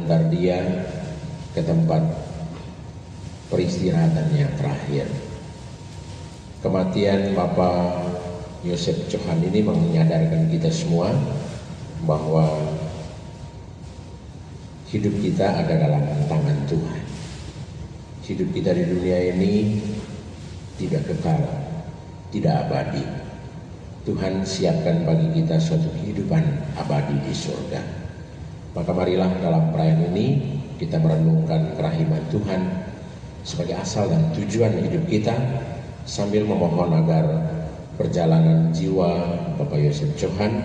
menghantar dia ke tempat peristirahatan yang terakhir. Kematian Bapak Yosef Johan ini menyadarkan kita semua bahwa hidup kita ada dalam tangan Tuhan. Hidup kita di dunia ini tidak kekal, tidak abadi. Tuhan siapkan bagi kita suatu kehidupan abadi di surga. Maka marilah dalam perayaan ini kita merenungkan kerahiman Tuhan sebagai asal dan tujuan hidup kita, sambil memohon agar perjalanan jiwa Bapak Yosef Johan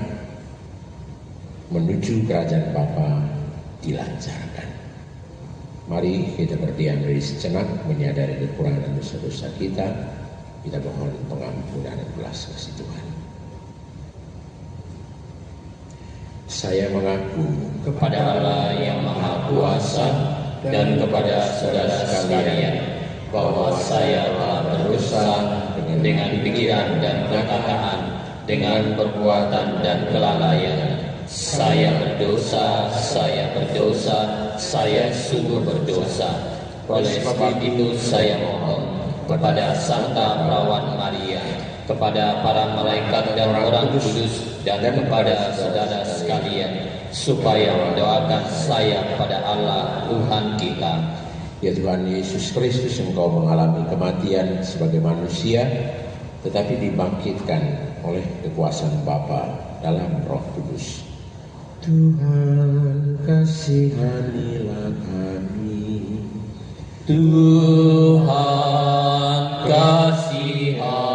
menuju kerajaan Bapa dilancarkan. Mari kita berdiam diri sejenak, menyadari kekurangan dosa-dosa kita. Kita mohon pengampunan dan belas kasih Tuhan. Saya mengaku kepada Allah yang Maha Kuasa dan kepada saudara sekalian bahwa saya telah berdosa dengan pikiran dan perkataan, dengan perbuatan dan kelalaian. Saya berdosa, saya sungguh berdosa. Oleh sebab itu saya mohon kepada Santa Perawan Maria, kepada para malaikat dan orang kudus, dan kepada saudara sekalian, supaya mendoakan saya kepada Allah Tuhan kita. Ya Tuhan Yesus Kristus, Engkau mengalami kematian sebagai manusia, tetapi dibangkitkan oleh kekuasaan Bapa dalam Roh Kudus. Tuhan kasihanilah kami. Tuhan kasihanilah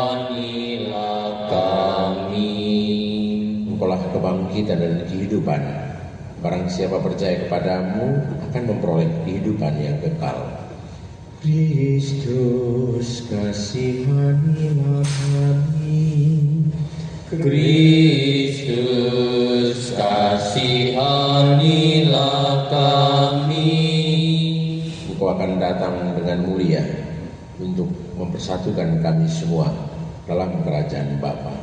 kami. Engkaulah kebangkitan dan kehidupan. Barang siapa percaya kepadamu akan memperoleh kehidupan yang kekal. Kristus kasihanilah kami. Kristus kasihanilah kami. Engkau akan datang dengan mulia untuk mempersatukan kami semua dalam kerajaan Bapa.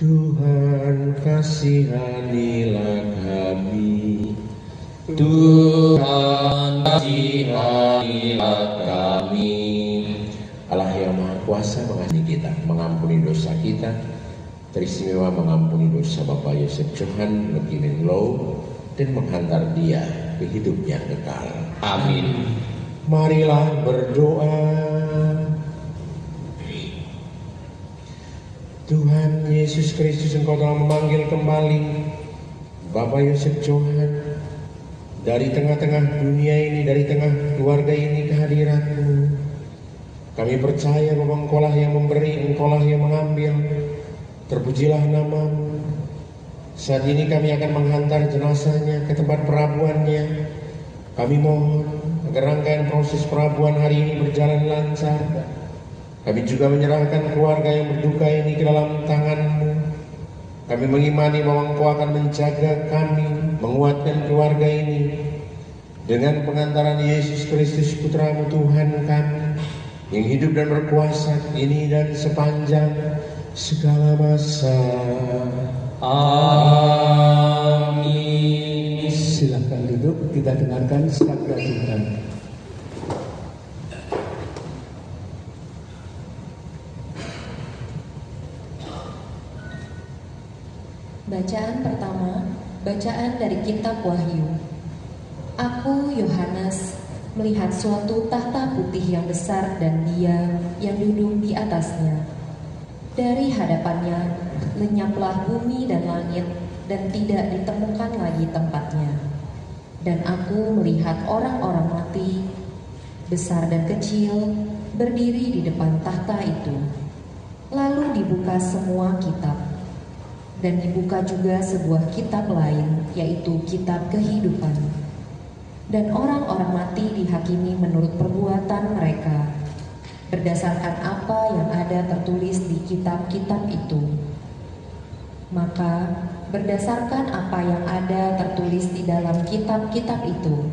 Tuhan kasihanilah kami. Tuhan kasihanilah kami. Allah yang Maha Kuasa mengasihi kita, mengampuni dosa kita, teristimewa mengampuni dosa Bapak Yosef Johan Leukemia Low, dan menghantar dia ke hidup yang kekal. Amin. Marilah berdoa. Tuhan Yesus Kristus, Engkau telah memanggil kembali Bapak Yosef Johan dari tengah-tengah dunia ini, dari tengah keluarga ini ke hadirat-Mu. Kami percaya bahwa Engkaulah yang memberi, Engkaulah yang mengambil. Terpujilah nama-Mu. Saat ini kami akan menghantar jenazahnya ke tempat perabuannya. Kami mohon agar rangkaian proses perabuan hari ini berjalan lancar. Kami juga menyerahkan keluarga yang berduka ini ke dalam tangan-Mu. Kami mengimani bahwa Engkau akan menjaga kami, menguatkan keluarga ini dengan pengantaran Yesus Kristus Putra-Mu Tuhan kami, yang hidup dan berkuasa ini dan sepanjang segala masa. Amin. Silakan duduk, kita dengarkan sabda Tuhan. Bacaan pertama, bacaan dari kitab Wahyu. Aku, Yohanes, melihat suatu tahta putih yang besar dan Dia yang duduk di atasnya. Dari hadapannya lenyaplah bumi dan langit, dan tidak ditemukan lagi tempatnya. Dan aku melihat orang-orang mati, besar dan kecil, berdiri di depan tahta itu. Lalu dibuka semua kitab, dan dibuka juga sebuah kitab lain, yaitu kitab kehidupan. Dan orang-orang mati dihakimi menurut perbuatan mereka, berdasarkan apa yang ada tertulis di kitab-kitab itu. Maka berdasarkan apa yang ada tertulis di dalam kitab-kitab itu,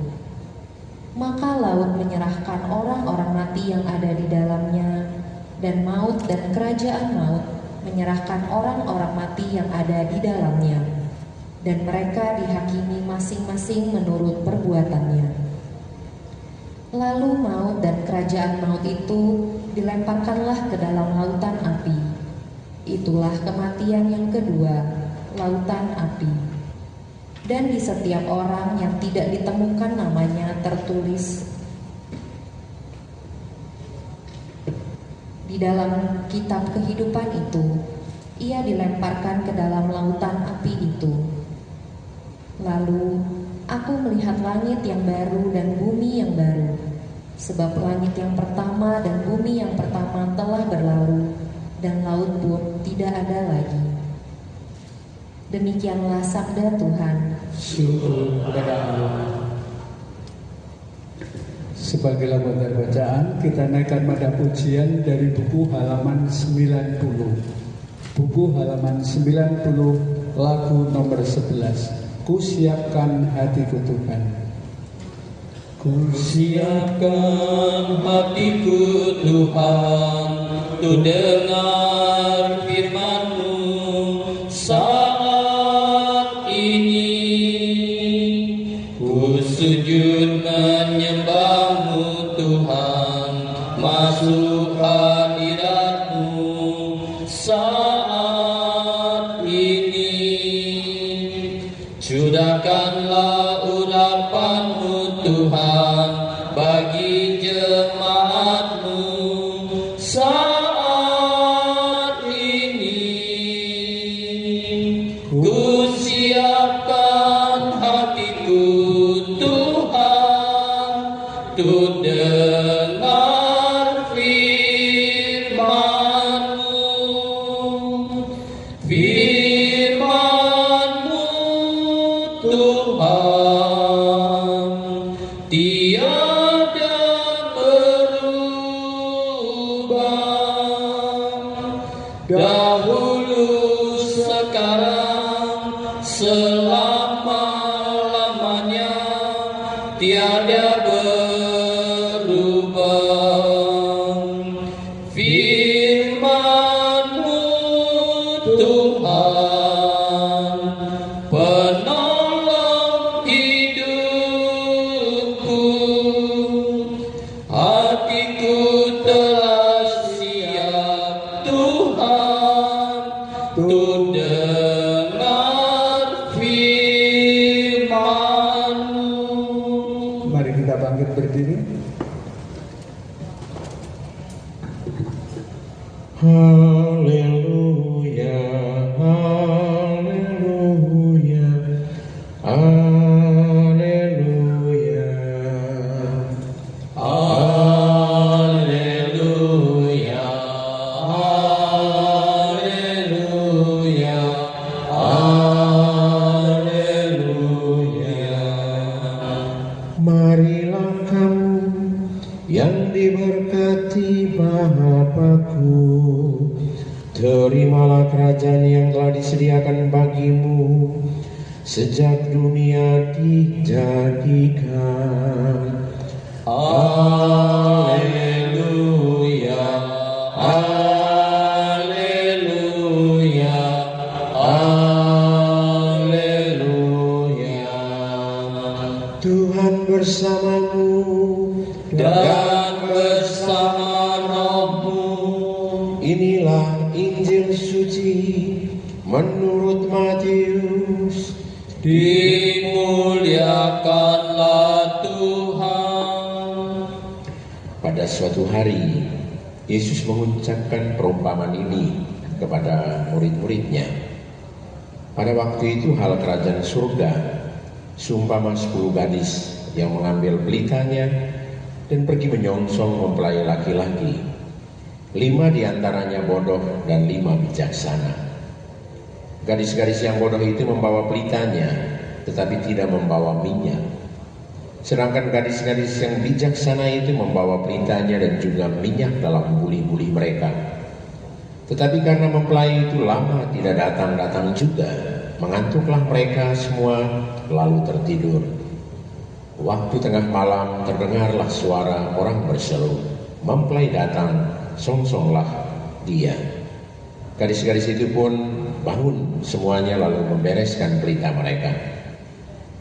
maka laut menyerahkan orang-orang mati yang ada di dalamnya, dan maut dan kerajaan maut menyerahkan orang-orang mati yang ada di dalamnya. dan mereka dihakimi masing-masing menurut perbuatannya. Lalu maut dan kerajaan maut itu dilemparkanlah ke dalam lautan api. Itulah kematian yang kedua, lautan api. Dan di setiap orang yang tidak ditemukan namanya tertulis di dalam kitab kehidupan itu, ia dilemparkan ke dalam lautan api itu. Lalu aku melihat langit yang baru dan bumi yang baru, sebab langit yang pertama dan bumi yang pertama telah berlalu, dan laut pun tidak ada lagi. Demikianlah sabda Tuhan. Syukur kepada Allah. Sebagai lembaga bacaan, kita naikkan pada pujian dari buku halaman 90. Buku halaman 90, lagu nomor 11. Ku siapkan hatiku Tuhan. Ku siapkan hatiku Tuhan, untuk dengar firman-Mu saat ini. Ku sujud menyembah-Mu Tuhan, masuk hadirat-Mu saat ini. Curahkanlah urapan-Mu Tuhan bagi jemaat-Mu saat ini. Ku siapkan hatiku Tuhan, untuk dengar firman-Mu. Firman-Mu Tuhan tiada berubah, dahulu sekarang selama-lamanya tiada berubah. Firman-Mu Tuhan penolong hidupku, hatiku telah siap Tuhan, untuk dengar firman-Mu. Mari kita bangkit berdiri. Haleluya, haleluya, haleluya, Haleluya, haleluya, haleluya. Marilah kamu yang diberkati Bapa-Ku, terimalah kerajaan yang telah disediakan bagimu sejak dunia dijadikan. Haleluya, haleluya, haleluya. Tuhan bersamamu Dan bersama rohmu. Inilah Injil suci menurut Matius. Dimuliakanlah Tuhan. Pada suatu hari, Yesus mengucapkan perumpamaan ini kepada murid-muridnya. Pada waktu itu hal kerajaan surga seumpama 10 gadis yang mengambil pelitanya dan pergi menyongsong mempelai laki-laki. 5 diantaranya bodoh dan 5 bijaksana. Gadis-gadis yang bodoh itu membawa pelitanya, tetapi tidak membawa minyak. Sedangkan gadis-gadis yang bijaksana itu membawa pelitanya dan juga minyak dalam buli-buli mereka. Tetapi karena mempelai itu lama tidak datang-datang juga, mengantuklah mereka semua lalu tertidur. Waktu tengah malam terdengarlah suara orang berseru, "Mempelai datang, songsonglah dia." Gadis-gadis itu pun bangun semuanya lalu membereskan berita mereka.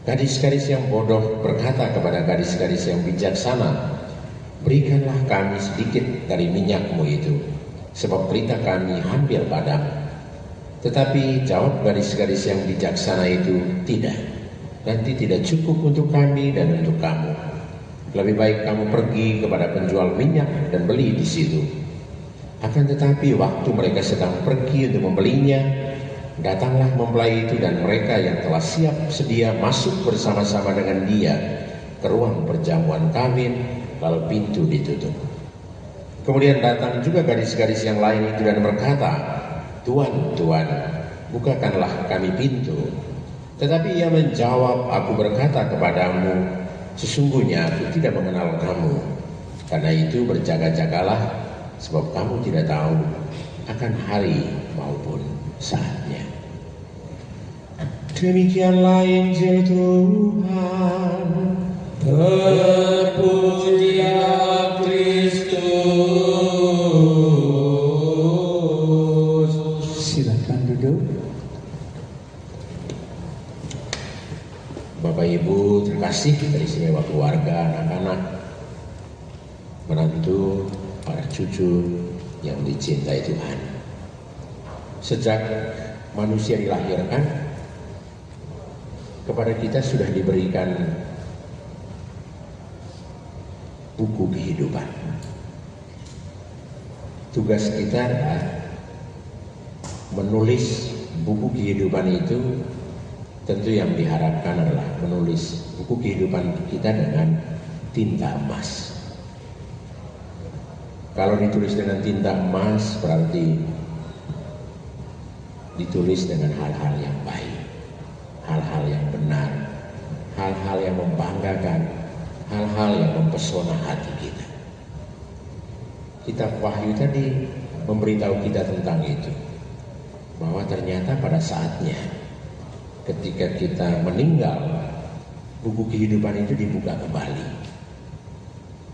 Gadis-gadis yang bodoh berkata kepada gadis-gadis yang bijaksana, berikanlah kami sedikit dari minyakmu itu, sebab berita kami hampir padam. Tetapi jawab gadis-gadis yang bijaksana itu, tidak, nanti tidak cukup untuk kami dan untuk kamu. Lebih baik kamu pergi kepada penjual minyak dan beli di situ. Akan tetapi waktu mereka sedang pergi untuk membelinya, datanglah mempelai itu dan mereka yang telah siap sedia masuk bersama-sama dengan dia ke ruang perjamuan kawin, lalu pintu ditutup. Kemudian datang juga gadis-gadis yang lain itu dan berkata, Tuan, Tuan, bukakanlah kami pintu. Tetapi ia menjawab, aku berkata kepadamu, sesungguhnya aku tidak mengenal kamu. Karena itu berjaga-jagalah, sebab kamu tidak tahu akan hari maupun saatnya. Demikianlah Injil Tuhan. Terpujilah Kristus. Silakan duduk. Bapak Ibu terkasih dari istimewa keluarga, anak-anak, menantu, para cucu yang dicintai Tuhan. Sejak manusia dilahirkan, kepada kita sudah diberikan buku kehidupan. Tugas kita adalah menulis buku kehidupan itu. Tentu yang diharapkan adalah menulis buku kehidupan kita dengan tinta emas. Kalau ditulis dengan tinta emas berarti ditulis dengan hal-hal yang baik, hal-hal yang benar, hal-hal yang membanggakan, hal-hal yang mempesona hati kita. Kitab Wahyu tadi memberitahu kita tentang itu, bahwa ternyata pada saatnya ketika kita meninggal, buku kehidupan itu dibuka kembali.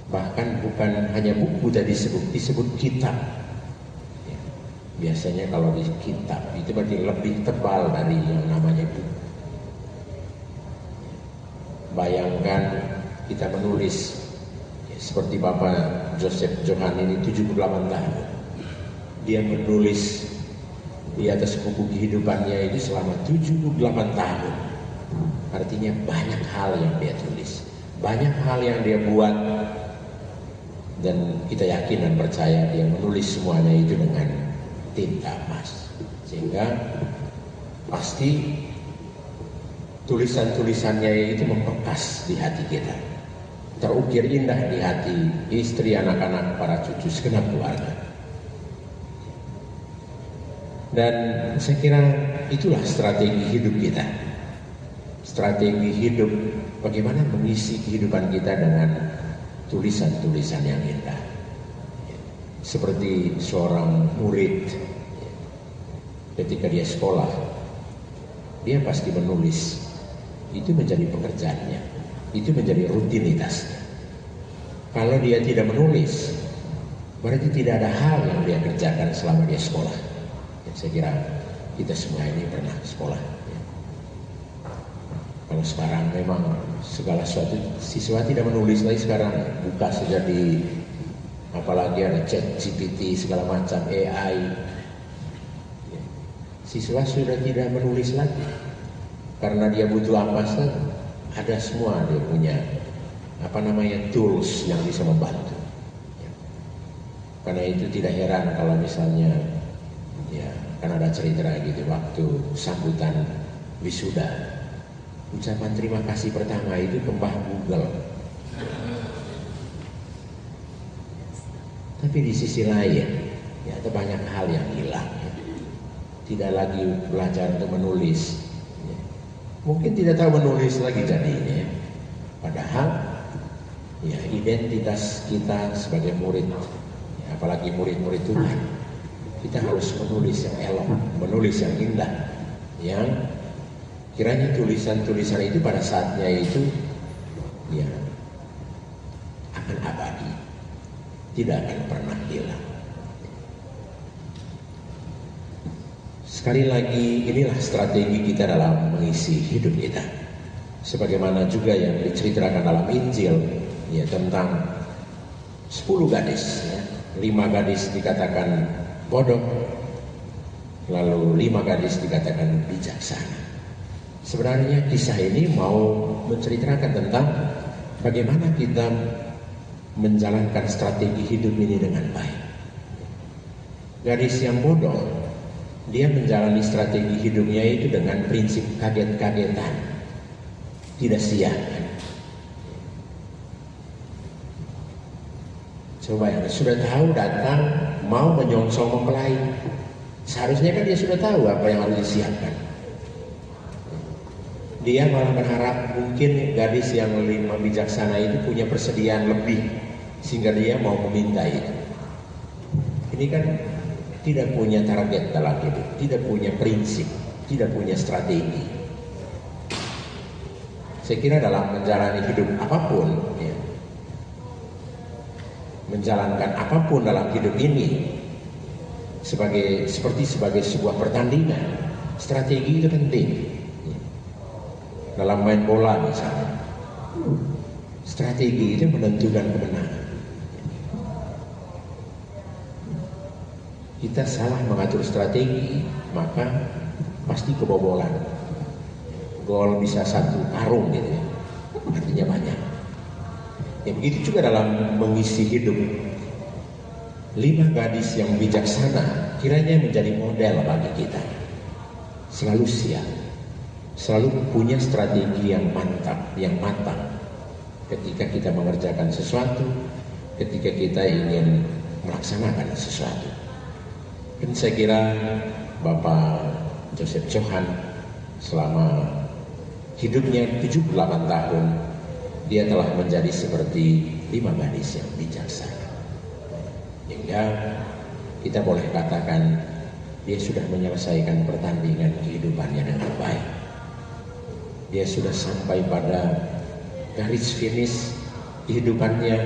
Bahkan bukan hanya buku tadi disebut kitab. Ya, biasanya kalau di kitab itu berarti lebih tebal dari yang namanya buku. Bayangkan kita menulis ya, seperti Bapak Joseph Johan ini 78 tahun. Dia menulis di atas buku kehidupannya itu selama 78 tahun. Artinya banyak hal yang dia tulis, banyak hal yang dia buat, dan kita yakin dan percaya dia menulis semuanya itu dengan tinta emas. Sehingga pasti tulisan-tulisannya itu membekas di hati kita, terukir indah di hati istri, anak-anak, para cucu, segenap keluarga. Dan saya kira itulah strategi hidup kita. Strategi hidup bagaimana mengisi kehidupan kita dengan tulisan-tulisan yang indah. Seperti seorang murid ketika dia sekolah, dia pasti menulis. Itu menjadi pekerjaannya, itu menjadi rutinitasnya. Kalau dia tidak menulis, berarti tidak ada hal yang dia kerjakan selama dia sekolah. Saya kira kita semua ini pernah sekolah. Ya. Kalau sekarang memang segala sesuatu siswa tidak menulis lagi sekarang, buka saja di apalagi ada ChatGPT segala macam AI. Ya. Siswa sudah tidak menulis lagi karena dia butuh apa saja, ada semua dia punya tools yang bisa membantu. Ya. Karena itu tidak heran kalau misalnya ya, kan ada cerita gitu waktu sambutan wisuda, ucapan terima kasih pertama itu ke Mbah Google. Tapi di sisi lain ya ada banyak hal yang hilang ya. Tidak lagi belajar untuk menulis ya. Mungkin tidak tahu menulis lagi jadinya ya. Padahal ya identitas kita sebagai murid ya, apalagi murid-murid Tuhan, kita harus menulis yang elok, menulis yang indah, yang kiranya tulisan-tulisan itu pada saatnya itu ya akan abadi, tidak akan pernah hilang. Sekali lagi, inilah strategi kita dalam mengisi hidup kita. Sebagaimana juga yang diceritakan dalam Injil, ya, tentang 10 gadis, ya. 5 gadis dikatakan bodoh, lalu 5 gadis dikatakan bijaksana. Sebenarnya kisah ini mau menceritakan tentang bagaimana kita menjalankan strategi hidup ini dengan baik. Gadis yang bodoh, dia menjalani strategi hidupnya itu dengan prinsip kaget-kagetan, tidak siap. Coba yang sudah tahu datang mau menyongsong mempelai, seharusnya kan dia sudah tahu apa yang harus disiapkan. Dia malah berharap mungkin gadis yang 5 bijaksana itu punya persediaan lebih sehingga dia mau meminta itu. Ini kan tidak punya target dalam hidup, tidak punya prinsip, tidak punya strategi. Saya kira dalam menjalani hidup apapun, ya, menjalankan apapun dalam hidup ini seperti sebagai sebuah pertandingan, strategi itu penting. Dalam main bola misalnya, strategi itu menentukan kemenangan. Kita salah mengatur strategi, maka pasti kebobolan. Gol bisa 1 karung gitu ya, artinya banyak. Ya begitu juga dalam mengisi hidup. 5 gadis yang bijaksana kiranya menjadi model bagi kita. Selalu siap, selalu punya strategi yang mantap, yang matang ketika kita mengerjakan sesuatu, ketika kita ingin melaksanakan sesuatu. Dan saya kira Bapak Joseph Johan selama hidupnya 78 tahun, dia telah menjadi seperti 5 gadis yang bijaksana, hingga kita boleh katakan dia sudah menyelesaikan pertandingan kehidupannya dengan baik. Dia sudah sampai pada garis finish kehidupannya.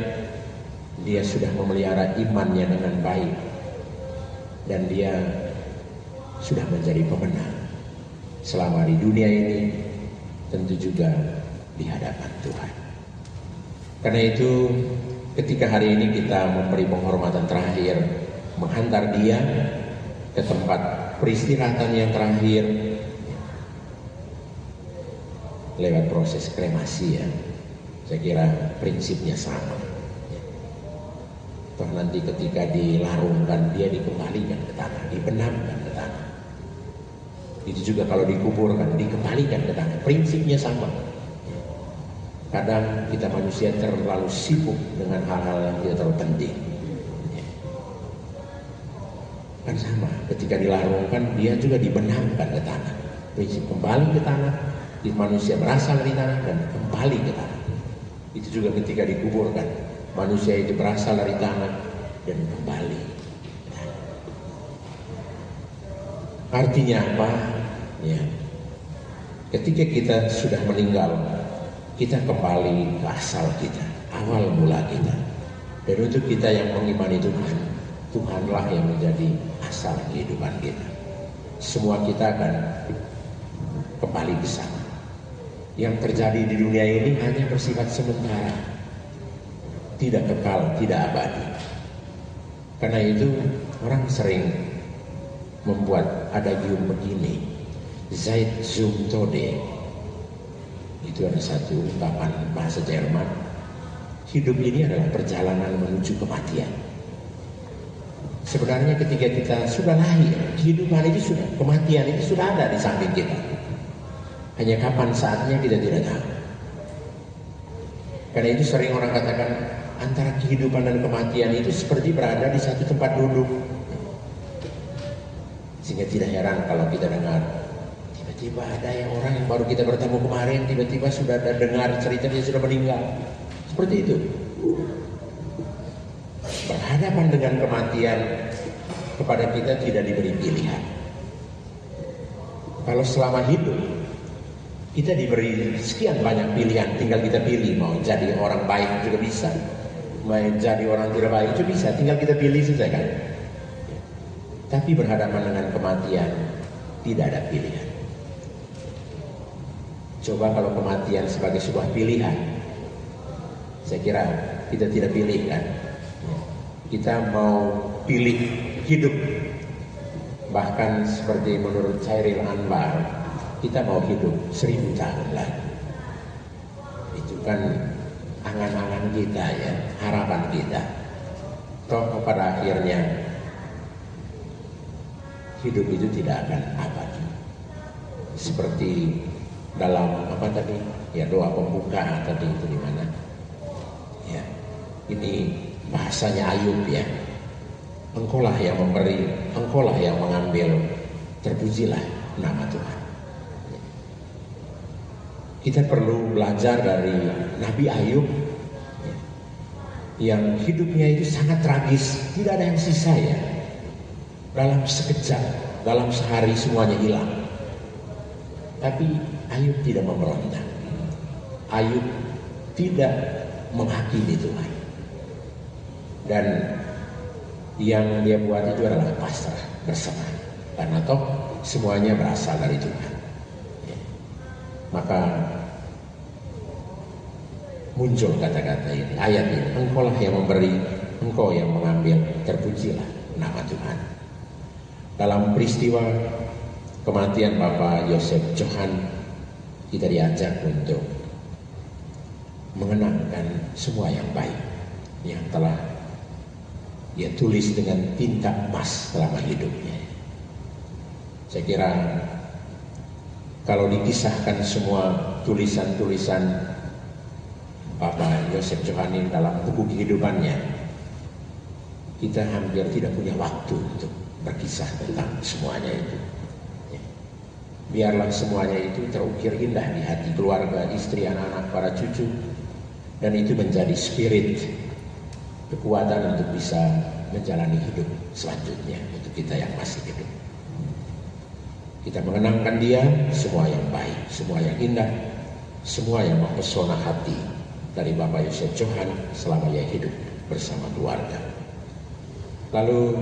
Dia sudah memelihara imannya dengan baik, dan dia sudah menjadi pemenang selama di dunia ini, tentu juga di hadapan Tuhan. Karena itu ketika hari ini kita memberi penghormatan terakhir, menghantar dia ke tempat peristirahatan yang terakhir lewat proses kremasi, ya, saya kira prinsipnya sama. Toh nanti ketika dilarungkan dia dikembalikan ke tanah, dibenamkan ke tanah. Itu juga kalau dikuburkan dikembalikan ke tanah, prinsipnya sama. Kadang kita manusia terlalu sibuk dengan hal-hal yang tidak terlalu penting. Kan sama, ketika dilarungkan dia juga dibenamkan ke tanah. Prinsip kembali ke tanah, di manusia berasal dari tanah dan kembali ke tanah. Itu juga ketika dikuburkan, manusia itu berasal dari tanah dan kembali ke tanah. Artinya apa? Ya, ketika kita sudah meninggal, kita kembali ke asal kita, awal mula kita. Dan untuk kita yang mengimani Tuhan, Tuhanlah yang menjadi asal kehidupan kita. Semua kita akan kembali ke sana. Yang terjadi di dunia ini hanya bersifat sementara, tidak kekal, tidak abadi. Karena itu orang sering membuat adagium begini, Zeit zum Tode. Itu ada satu ungkapan bahasa Jerman. Hidup ini adalah perjalanan menuju kematian. Sebenarnya ketika kita sudah lahir, kehidupan itu sudah, kematian itu sudah ada di samping kita. Hanya kapan saatnya kita tidak tahu. Karena itu sering orang katakan antara kehidupan dan kematian itu seperti berada di satu tempat duduk. Sehingga tidak heran kalau kita dengar tiba-tiba ada orang yang baru kita bertemu kemarin, tiba-tiba sudah ada dengar cerita dia sudah meninggal. Seperti itu. Berhadapan dengan kematian kepada kita tidak diberi pilihan. Kalau selama hidup kita diberi sekian banyak pilihan, tinggal kita pilih mau jadi orang baik juga bisa, mau jadi orang tidak baik juga bisa, tinggal kita pilih saja kan. Tapi berhadapan dengan kematian tidak ada pilihan. Coba kalau kematian sebagai sebuah pilihan, saya kira kita tidak pilih kan. Kita mau pilih hidup. Bahkan seperti menurut Chairil Anwar, kita mau hidup 1000 tahun lagi. Itu kan angan-angan kita ya, harapan kita. Toh pada akhirnya hidup itu tidak akan abadi. Seperti dalam apa tadi? Ya doa pembuka tadi itu di mana? Ya, ini bahasanya Ayub ya. Engkaulah yang memberi, engkaulah yang mengambil, terpujilah nama Tuhan. Kita perlu belajar dari Nabi Ayub yang hidupnya itu sangat tragis, tidak ada yang sisa ya. Dalam sekejap, dalam sehari semuanya hilang. Tapi Ayub tidak memberontak. Ayub tidak menghakimi Tuhan. Dan yang dia buat itu adalah pasrah, berserah. Karena toh semuanya berasal dari Tuhan. Maka muncul kata-kata ini, ayat ini, engkaulah yang memberi, engkau yang mengambil, terpujilah nama Tuhan. Dalam peristiwa kematian Bapak Yosef Johan, kita diajak untuk mengenangkan semua yang baik yang telah dia tulis dengan tinta emas selama hidupnya. Saya kira kalau dikisahkan semua tulisan-tulisan Bapak Yosef Johan ini dalam buku kehidupannya, kita hampir tidak punya waktu untuk berkisah tentang semuanya itu. Biarlah semuanya itu terukir indah di hati keluarga, istri, anak-anak, para cucu, dan itu menjadi spirit, kekuatan untuk bisa menjalani hidup selanjutnya untuk kita yang masih hidup. Kita mengenangkan dia, semua yang baik, semua yang indah, semua yang mempesona hati dari Bapak Yosef Johan selama ia hidup bersama keluarga. Lalu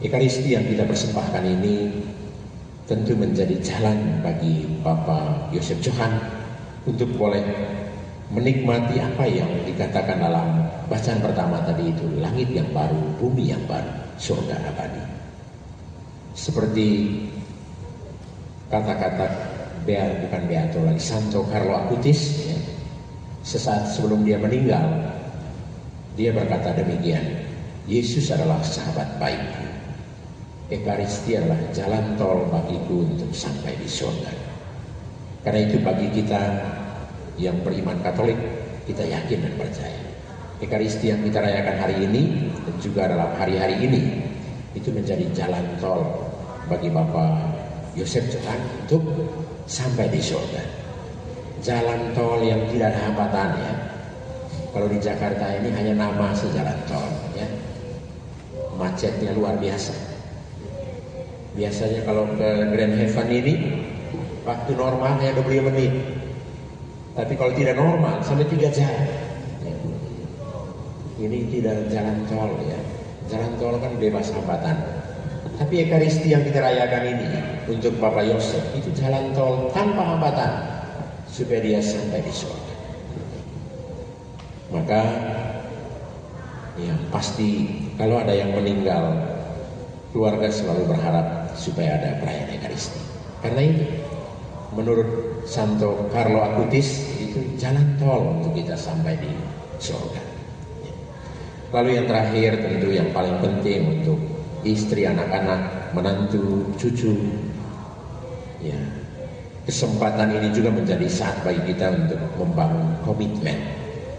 Ekaristi yang kita persembahkan ini tentu menjadi jalan bagi Bapak Yosef Johan untuk boleh menikmati apa yang dikatakan dalam bacaan pertama tadi itu, langit yang baru, bumi yang baru, surga abadi. Seperti kata-kata bukan Beato lagi, Santo Carlo Acutis ya. Sesaat sebelum dia meninggal, dia berkata demikian, Yesus adalah sahabat baikku, Ekaristi adalah jalan tol bagiku untuk sampai di surga. Karena itu bagi kita yang beriman Katolik, kita yakin dan percaya Ekaristi yang kita rayakan hari ini dan juga dalam hari-hari ini itu menjadi jalan tol bagi Bapak Yosef Johan untuk sampai di surga. Jalan tol yang tidak ada hambatan ya. Kalau di Jakarta ini hanya nama sejalan tol ya. Macetnya luar biasa. Biasanya kalau ke Grand Heaven ini waktu normal hanya 20 menit. Tapi kalau tidak normal sampai 3 jam. Ya. Ini tidak jalan tol ya. Jalan tol kan bebas hambatan. Tapi Ekaristi yang kita rayakan ini untuk Bapak Yosef itu jalan tol tanpa hambatan supaya dia sampai di surga. Maka yang pasti kalau ada yang meninggal, keluarga selalu berharap supaya ada perayaan Ekaristi. Karena ini menurut Santo Carlo Acutis itu jalan tol untuk kita sampai di surga. Lalu yang terakhir tentu yang paling penting untuk istri, anak-anak, menantu, cucu. Ya, kesempatan ini juga menjadi saat bagi kita untuk membangun komitmen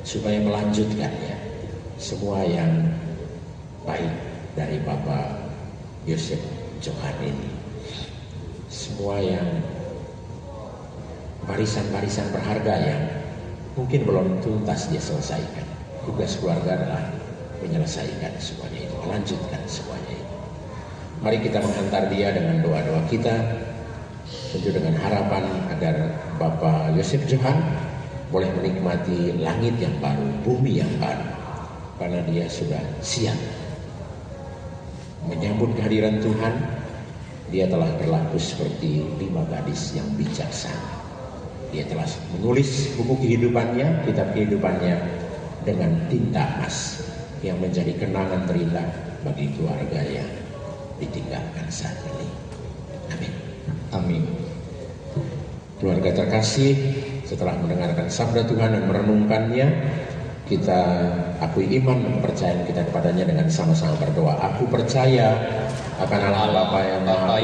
supaya melanjutkan ya semua yang baik dari Bapak Yosef Johan ini. Semua yang barisan-barisan berharga yang mungkin belum tuntas dia selesaikan. Tugas keluarga adalah menyelesaikan semuanya itu, melanjutkan semuanya itu. Mari kita menghantar dia dengan doa-doa kita, tentu dengan harapan agar Bapak Yosef Johan boleh menikmati langit yang baru, bumi yang baru, karena dia sudah siap menyambut kehadiran Tuhan Dia telah berlaku seperti 5 gadis yang bijaksana. Dia telah menulis buku kehidupannya, kitab kehidupannya dengan tinta emas yang menjadi kenangan terindah bagi keluarga yang ditinggalkan saat ini. Amin. Amin. Keluarga terkasih, setelah mendengarkan sabda Tuhan dan merenungkannya, kita akui iman dan kepercayaan kita kepadanya dengan sama-sama berdoa. Aku percaya akan Allah Bapa yang Maha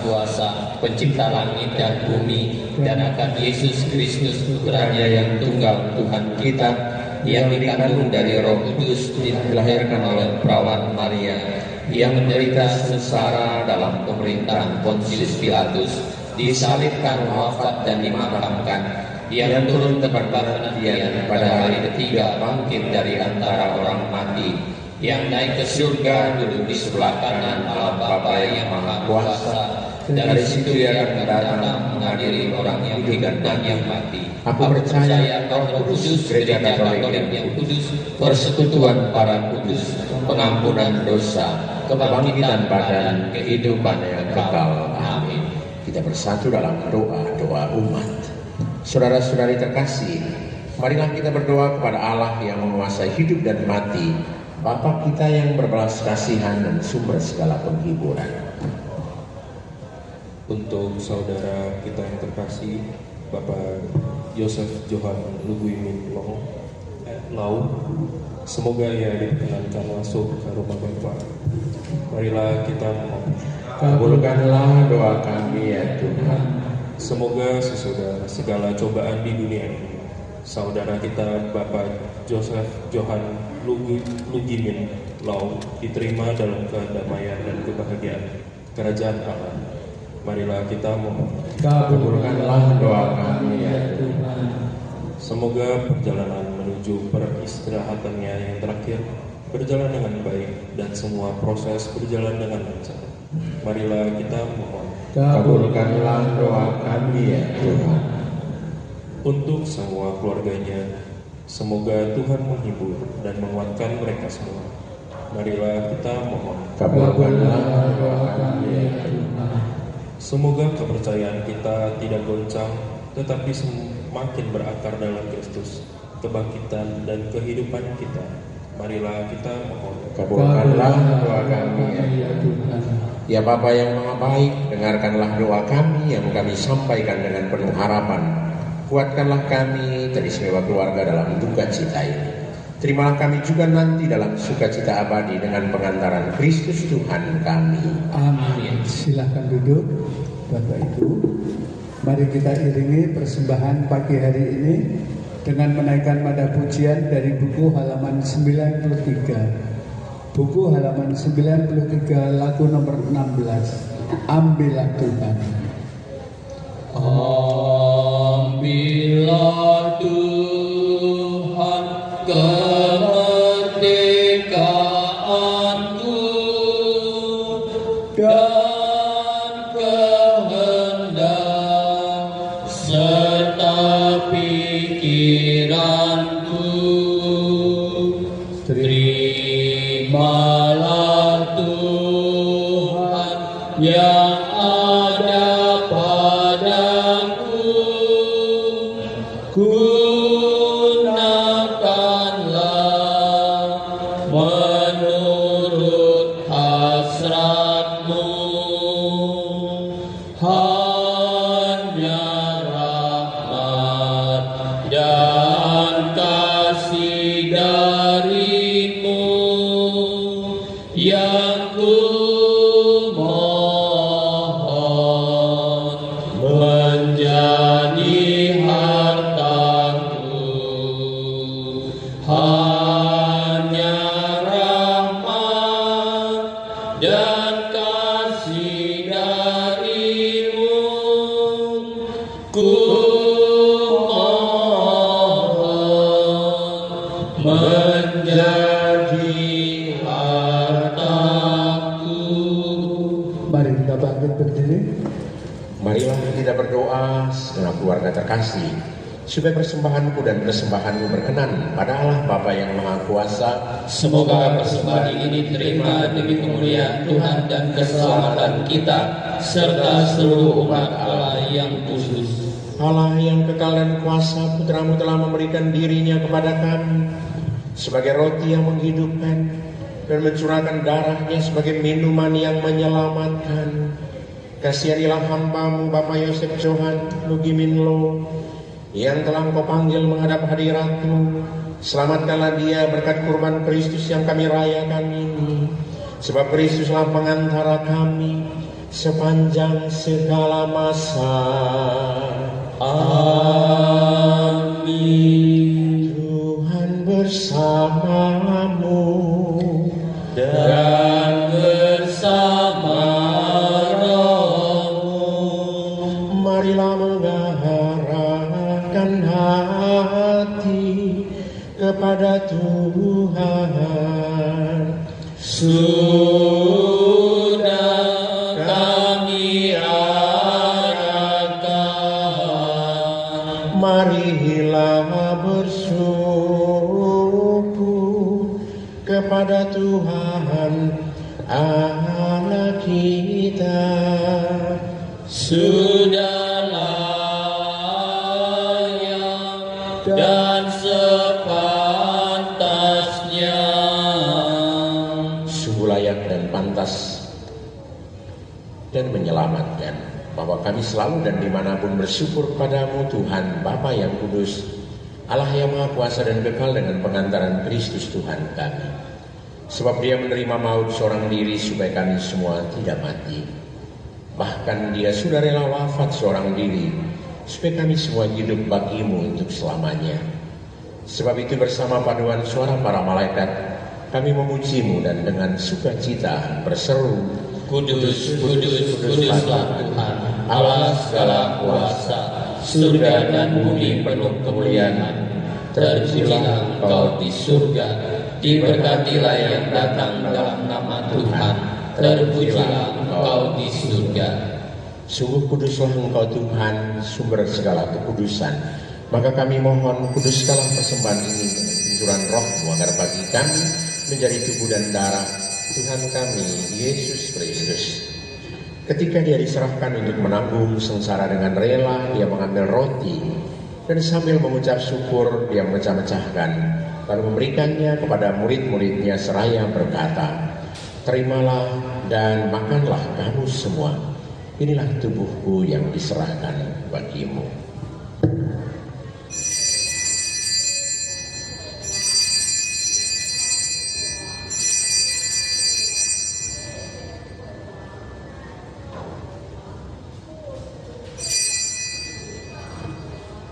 Kuasa, pencipta langit dan bumi, dan akan Yesus Kristus putranya yang tunggal Tuhan kita, yang dikandung dari Roh Kudus, dilahirkan oleh perawan Maria, yang menderita sengsara dalam pemerintahan Pontius Pilatus, disalibkan, wafat dan dimakamkan, yang turun ke tempat penantian pada hari ketiga bangkit dari antara orang mati, yang naik ke surga duduk di sebelah kanan Allah Bapa yang Maha Kuasa, dan dari situ Dia akan datang menghadiri orang yang hidup dan yang mati. Aku percaya Roh Kudus, Gereja Katolik yang kudus, persekutuan para kudus, pengampunan dosa, kebangkitan badan, kehidupan yang kekal. Amin. Kita bersatu dalam doa umat. Saudara-saudari terkasih, marilah kita berdoa kepada Allah yang menguasai hidup dan mati, Bapa kita yang berbelas kasihan dan sumber segala penghiburan. Untuk saudara kita yang terkasih, Bapak Yosef Johan Luguimin Lau, semoga ia diperkenankan masuk ke rumah Bapa. Marilah kita memohon. Kabulkanlah doa kami ya Tuhan. Semoga sesudah segala cobaan di dunia ini, saudara kita Bapak Joseph Johan Lugimin Lau diterima dalam kedamaian dan kebahagiaan Kerajaan Allah. Marilah kita memohon. Kabulkanlah doa kami ya Tuhan. Semoga perjalanan menuju peristirahatannya yang terakhir berjalan dengan baik dan semua proses berjalan dengan lancar. Marilah kita mohon. Kabulkanlah doa kami ya Tuhan. Untuk semua keluarganya, semoga Tuhan menghibur dan menguatkan mereka semua. Marilah kita mohon. Kabulkanlah doa kami ya Tuhan. Semoga kepercayaan kita tidak goncang, tetapi semakin berakar dalam Kristus, kebangkitan dan kehidupan kita. Marilah kita mohon. Kabulkanlah doa kami ya Tuhan. Ya Bapa yang Maha Baik, dengarkanlah doa kami yang kami sampaikan dengan penuh harapan. Kuatkanlah kami teristimewa keluarga dalam duka cita ini. Terimalah kami juga nanti dalam sukacita abadi dengan pengantaran Kristus Tuhan kami. Amin. Silahkan duduk Bapak Ibu. Mari kita iringi persembahan pagi hari ini dengan menaikkan nada pujian dari buku halaman 93. Buku halaman 93 lagu nomor 16. Ambillah Tuhan. Ambillah Tuhan kemerdekaanku dan kehendak serta pikiranku. Terimalah Tuhan yang ada padaku, gunakanlah menurut hasratmu. Hanya rahmat dan kasih darimu yang ku mohon menjadi hartaku. Hanya rahmat dan kasih darimu ku mohon menjadi hartaku. Mari kita bangkit berdiri. Marilah kita berdoa segenap keluarga terkasih supaya persembahanku dan persembahanmu berkenan pada Allah Bapa yang Maha Kuasa. Semoga persembahan ini diterima demi kemuliaan Tuhan dan keselamatan kita serta seluruh umat Allah yang kudus. Allah yang kekal dan kuasa, Putramu telah memberikan dirinya kepada kami sebagai roti yang menghidupkan dan mencurahkan darahnya sebagai minuman yang menyelamatkan. Kasihanilah hamba-Mu Bapak Yosef Johan Lugimin Lo yang telah Engkau panggil menghadap hadirat-Mu. Selamatkanlah dia berkat kurban Kristus yang kami rayakan ini, sebab Kristuslah pengantara kami sepanjang segala masa. Amin. Tuhan bersamamu Dan bersama rohmu. Marilah mengarahkan hati kepada Tuhan. Sudah kami arahkan. Marilah bersyukur kepada Tuhan Allah kita. Sudah layak dan sepantasnya. Sungguh layak dan pantas dan menyelamatkan bahwa kami selalu dan dimanapun bersyukur padamu Tuhan Bapa yang kudus, Allah yang Maha Kuasa dan kekal dengan pengantaran Kristus Tuhan kami. Sebab dia menerima maut seorang diri supaya kami semua tidak mati. Bahkan dia sudah rela wafat seorang diri supaya kami semua hidup bagimu untuk selamanya. Sebab itu bersama paduan suara para malaikat kami memujimu dan dengan sukacita berseru, Kudus, kudus, kuduslah Tuhan, Allah segala kuasa, surga dan bumi penuh kemuliaan. Terpujilah Engkau di surga, diberkatilah yang datang dalam nama Tuhan. Terpujilah Engkau di surga. Sungguh kuduslah Engkau Tuhan, sumber segala kekudusan. Maka kami mohon, kuduskanlah persembahan ini dengan pencurahan roh-Mu agar bagi kami menjadi tubuh dan darah Tuhan kami Yesus Kristus. Ketika dia diserahkan untuk menanggung sengsara dengan rela, dia mengambil roti dan sambil mengucap syukur dia memecah-mecahkan, lalu memberikannya kepada murid-muridnya seraya berkata, terimalah dan makanlah kamu semua, inilah tubuhku yang diserahkan bagimu.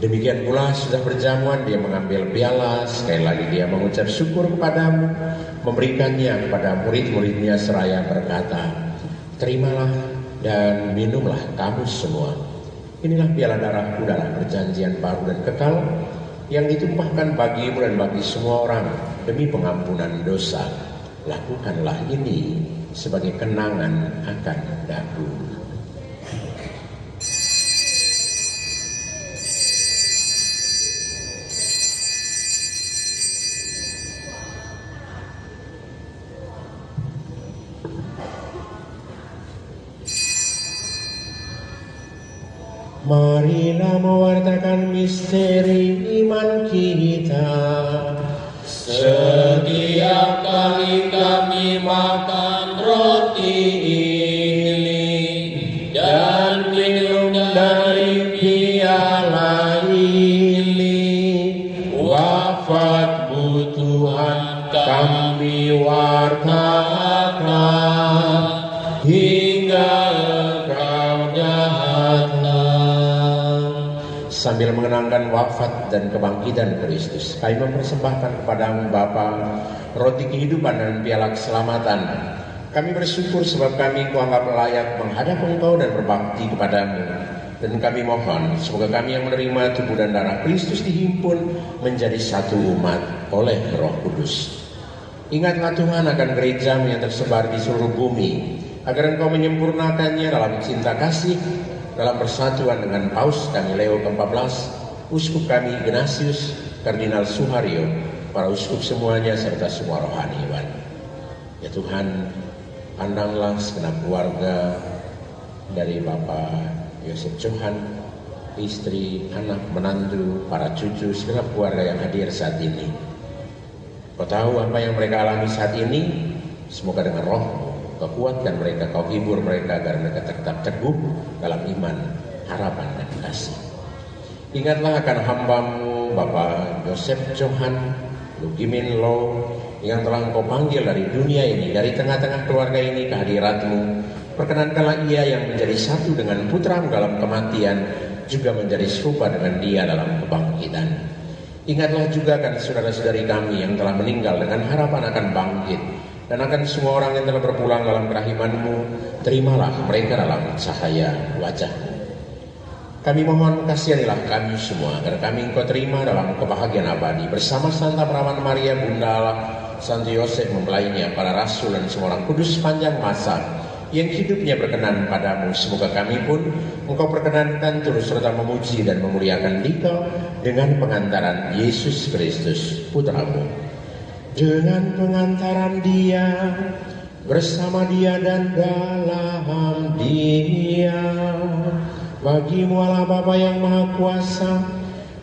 Demikian pula sudah berjamuan dia mengambil piala, sekali lagi dia mengucap syukur kepadamu, memberikannya kepada murid-muridnya seraya berkata, terimalah dan minumlah kamu semua. Inilah piala darahku, darah perjanjian baru dan kekal yang ditumpahkan bagimu dan bagi semua orang demi pengampunan dosa. Lakukanlah ini sebagai kenangan akan daku. Marilah mewartakan misteri iman kita. Setiap kali kami makan roti ini dan minum dari piala ini, Wafat-Mu Tuhan kami wartakan hingga Engkau datang. Sambil mengenangkan wafat dan kebangkitan Kristus, kami mempersembahkan kepadamu Bapa roti kehidupan dan piala keselamatan. Kami bersyukur sebab kami kuanggap layak menghadap Engkau dan berbakti kepadamu. Dan kami mohon semoga kami yang menerima tubuh dan darah Kristus dihimpun menjadi satu umat oleh Roh Kudus. Ingatlah Tuhan akan gereja-Mu yang tersebar di seluruh bumi, agar Engkau menyempurnakannya dalam cinta kasih, dalam persatuan dengan Paus kami Leo ke-14 Uskup kami Ignatius, Kardinal Suharyo, para uskup semuanya serta semua rohaniwan. Ya Tuhan, pandanglah segenap keluarga dari Bapak Yosef Johan, istri, anak, menantu, para cucu, segenap keluarga yang hadir saat ini. Kau tahu apa yang mereka alami saat ini, semoga dengan roh Kau kuatkan mereka, Kau hibur mereka agar mereka tetap teguh dalam iman, harapan dan kasih. Ingatlah akan hamba-Mu Bapak Yosef Johan Lugimin Law yang telah Engkau panggil dari dunia ini, dari tengah-tengah keluarga ini ke hadirat-Mu. Perkenankanlah ia yang menjadi satu dengan putra-Mu dalam kematian juga menjadi serupa dengan dia dalam kebangkitan. Ingatlah juga akan saudara-saudari kami yang telah meninggal dengan harapan akan bangkit, dan akan semua orang yang telah berpulang dalam kerahiman-Mu. Terimalah mereka dalam cahaya wajah-Mu. Kami mohon kasihanilah kami semua agar kami Engkau terima dalam kebahagiaan abadi bersama Santa Perawan Maria Bunda Allah, Santo Yosef mempelainya, para rasul dan semua orang kudus sepanjang masa yang hidupnya berkenan padamu. Semoga kami pun Engkau perkenankan terus serta memuji dan memuliakan Dikau dengan pengantaran Yesus Kristus Putra-Mu. Dengan pengantaran Dia, bersama Dia dan dalam Dia, bagi-Mu Allah Bapa yang Maha Kuasa,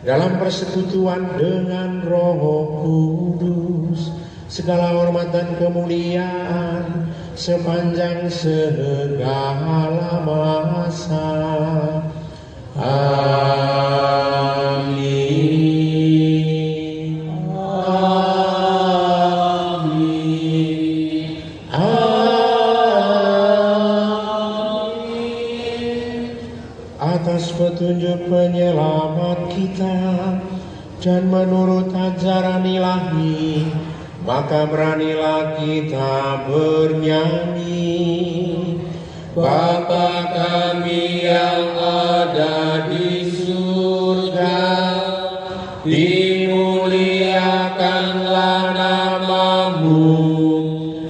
dalam persekutuan dengan Roh Kudus, segala hormat dan kemuliaan sepanjang segala masa. Amin. Amin. Amin. Atas petunjuk penyelamat kita dan menurut ajaran ilahi, maka beranilah kita bernyanyi. Bapa kami yang ada di surga, dimuliakanlah nama-Mu,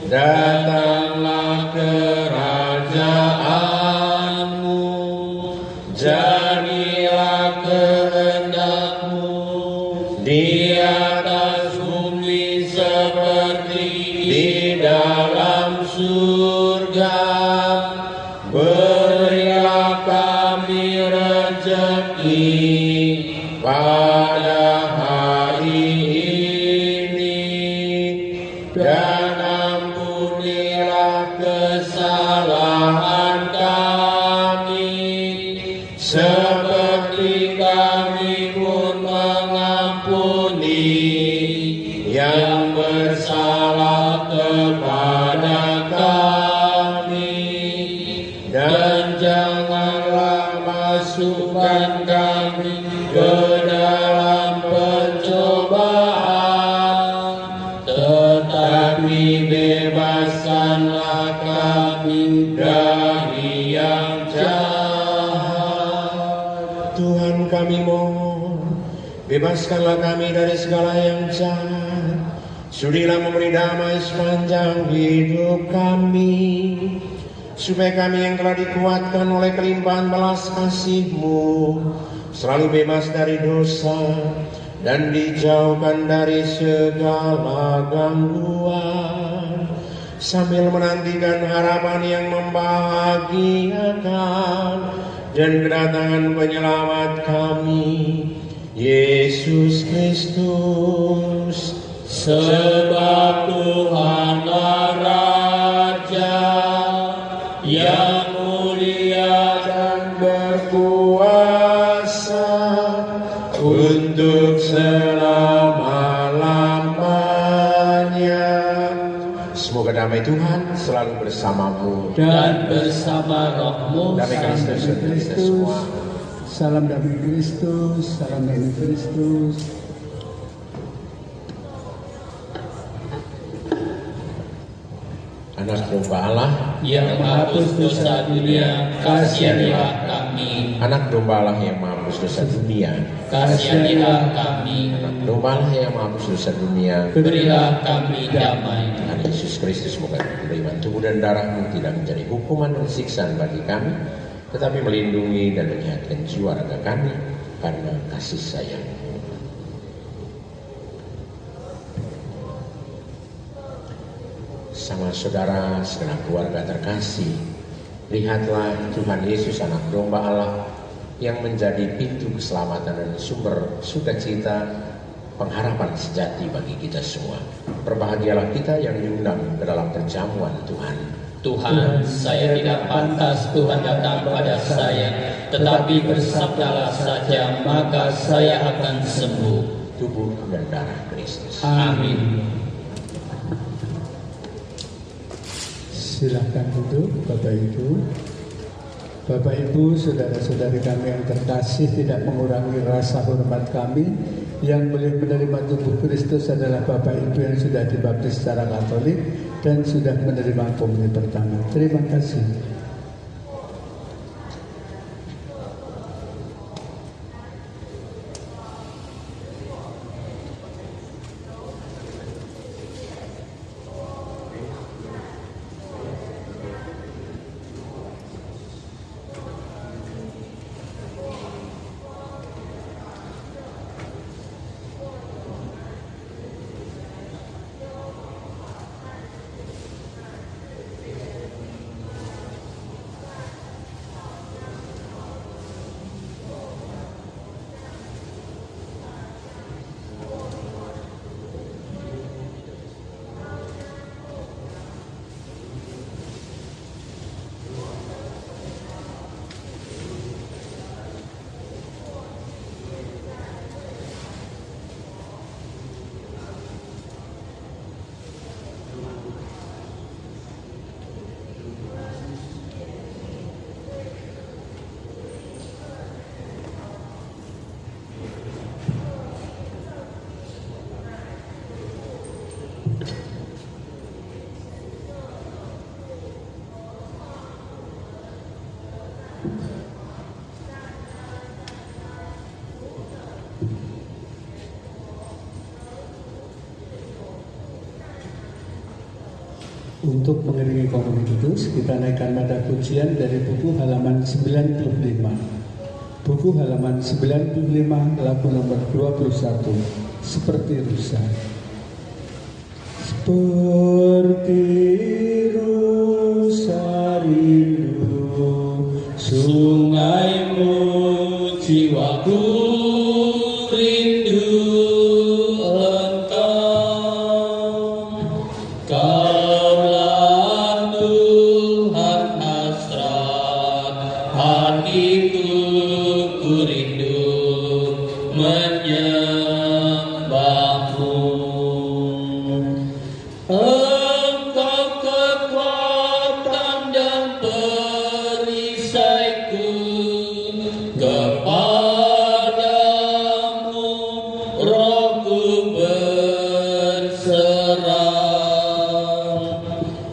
datanglah kerajaan-Mu, jadilah kehendak-Mu di atas bumi seperti di dalam surga. Berilah kami rezeki pada hari ini, dan ampunilah kesalahan kami seperti kami pun mengampuni yang bersalah kepada kami, dan janganlah masukkan kami ke dalam pencobaan, tetapi bebaskanlah kami dari yang jahat. Tuhan kami mohon, bebaskanlah kami dari segala yang jahat. Sudilah memberi damai sepanjang hidup kami, supaya kami yang telah dikuatkan oleh kelimpahan belas kasih-Mu selalu bebas dari dosa dan dijauhkan dari segala gangguan, sambil menantikan harapan yang membahagiakan dan kedatangan penyelamat kami, Yesus Kristus. Sebab Tuhanlah Raja yang mulia dan berkuasa untuk selama-lamanya. Semoga damai Tuhan selalu bersamamu dan bersama rohmu. Damai Kristus untuk kita semua. Salam damai Kristus, salam damai Kristus. Anak domba Allah yang menghapus dosa dunia, kasihanilah kami. Anak domba Allah yang menghapus dosa dunia, Kasihanilah kami. Anak domba Allah yang menghapus dosa dunia, Berilah kami damai. Tuhan Yesus Kristus, semoga beriman tubuh dan darah-Mu tidak menjadi hukuman dan siksaan bagi kami, tetapi melindungi dan menyehatkan jiwa raga kami. karena kasih sayang. Sama saudara segenap keluarga terkasih, lihatlah Tuhan Yesus anak domba Allah yang menjadi pintu keselamatan dan sumber sukacita pengharapan sejati bagi kita semua. Berbahagialah kita yang diundang ke dalam perjamuan Tuhan. Tuhan, saya tidak pantas Tuhan datang pada saya, tetapi bersabdalah saja, maka saya akan sembuh. Tubuh dan darah Kristus. Amin. Silahkan duduk Bapak Ibu. Bapak Ibu, saudara-saudari kami yang terkasih, tidak mengurangi rasa hormat kami. Yang boleh menerima tubuh Kristus adalah Bapak Ibu yang sudah dibaptis secara Katolik dan sudah menerima komuni pertama. Terima kasih. Untuk mengiringi komuni kudus, kita naikkan nada pujian dari buku halaman 95. Buku halaman 95, lagu nomor 21, Seperti Rusa. Seperti rusa rindu sungaimu, jiwaku rindu engkau. Kaulah Tuhan hasrat hatiku, ku rindu menyembahmu. Engkau kekuatan dan perisaiku, kepadamu rohku berserah.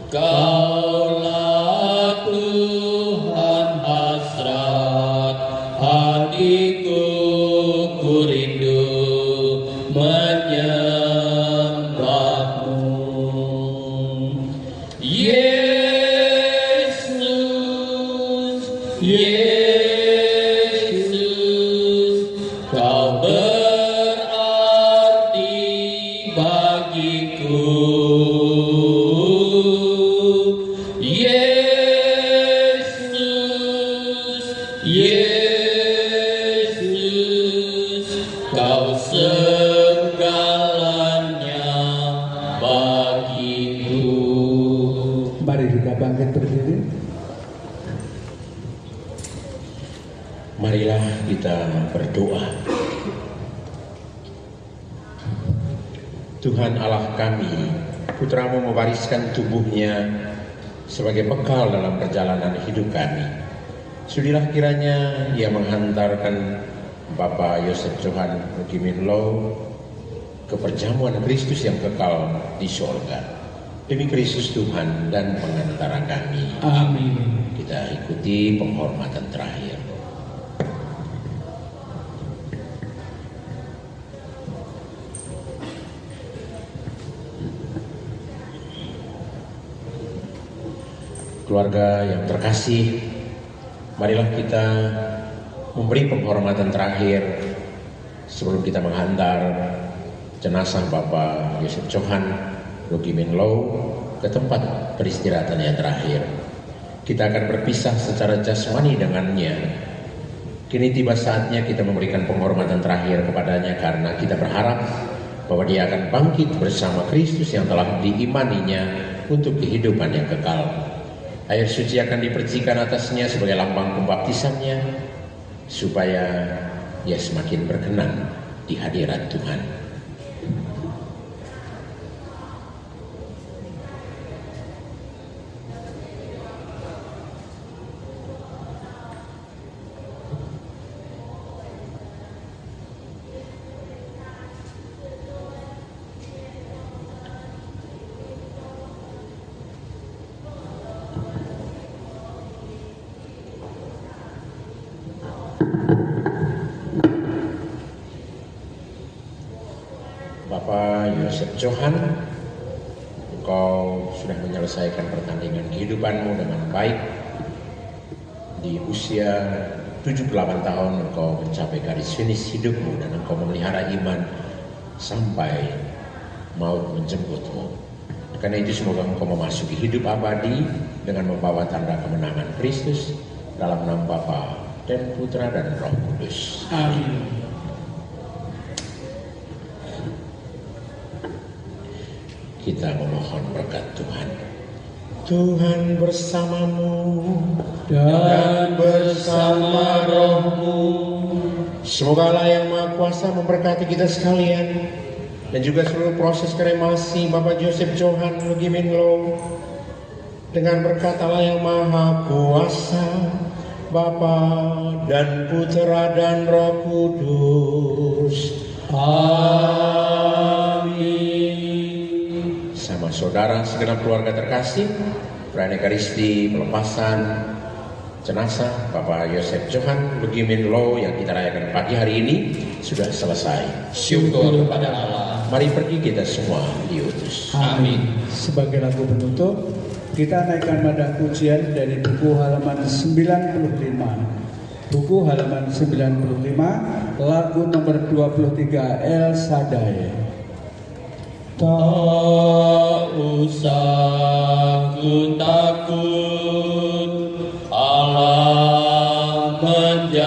Kaulah Tuhan hasrat hatiku, ku rindu menyembahmu. Yesus, Yesus, kau berarti bagiku. Yesus, Yesus, kau segalanya bagiku. Mari kita bangkit berdiri. Marilah kita berdoa. Tuhan Allah kami, Putra-Mu mewariskan tubuhnya sebagai bekal dalam perjalanan hidup kami. Sudilah kiranya Ia menghantarkan Bapak Yosef Johan Lugimin Lau ke perjamuan Kristus yang kekal di sorga. Demi Kristus Tuhan dan pengantara kami. Amin. Kita ikuti penghormatan terakhir. Keluarga yang terkasih, marilah kita memberi penghormatan terakhir sebelum kita menghantar jenazah Bapak Yosef Johan Lugimin Low ke tempat peristirahatan yang terakhir. Kita akan berpisah secara jasmani dengannya. Kini tiba saatnya kita memberikan penghormatan terakhir kepadanya karena kita berharap bahwa dia akan bangkit bersama Kristus yang telah diimaninya untuk kehidupan yang kekal. Air suci akan dipercikan atasnya sebagai lambang pembaptisannya supaya ia semakin berkenan di hadirat Tuhan. Bapak Yosef Johan, engkau sudah menyelesaikan pertandingan kehidupanmu dengan baik. Di usia 78 tahun engkau mencapai garis finish hidupmu dan engkau memelihara iman sampai maut menjemputmu. Karena itu semoga engkau memasuki hidup abadi dengan membawa tanda kemenangan Kristus dalam nama Bapa dan Putra dan Roh Kudus. Amin. Kita memohon berkat Tuhan. Tuhan bersamamu Dan bersama rohmu. Semoga Allah yang Maha Kuasa memberkati kita sekalian dan juga seluruh proses kremasi Bapak Yosef Johan Lugimin Low dengan berkat Allah yang Maha Kuasa, Bapa dan Putra dan Roh Kudus. Amin. Sama saudara segenap keluarga terkasih, perayaan Ekaristi pelepasan jenazah Bapak Yosef Johan Lugimin Low yang kita rayakan pagi hari ini sudah selesai. Syukur kepada Allah. Mari pergi kita semua diutus. Amin. Sebagai lagu penutup, kita naikkan madah pujian dari buku halaman 95. Buku halaman 95, lagu nomor 23, El Shaddai. Tak usah ku takut, Allah menjagaku.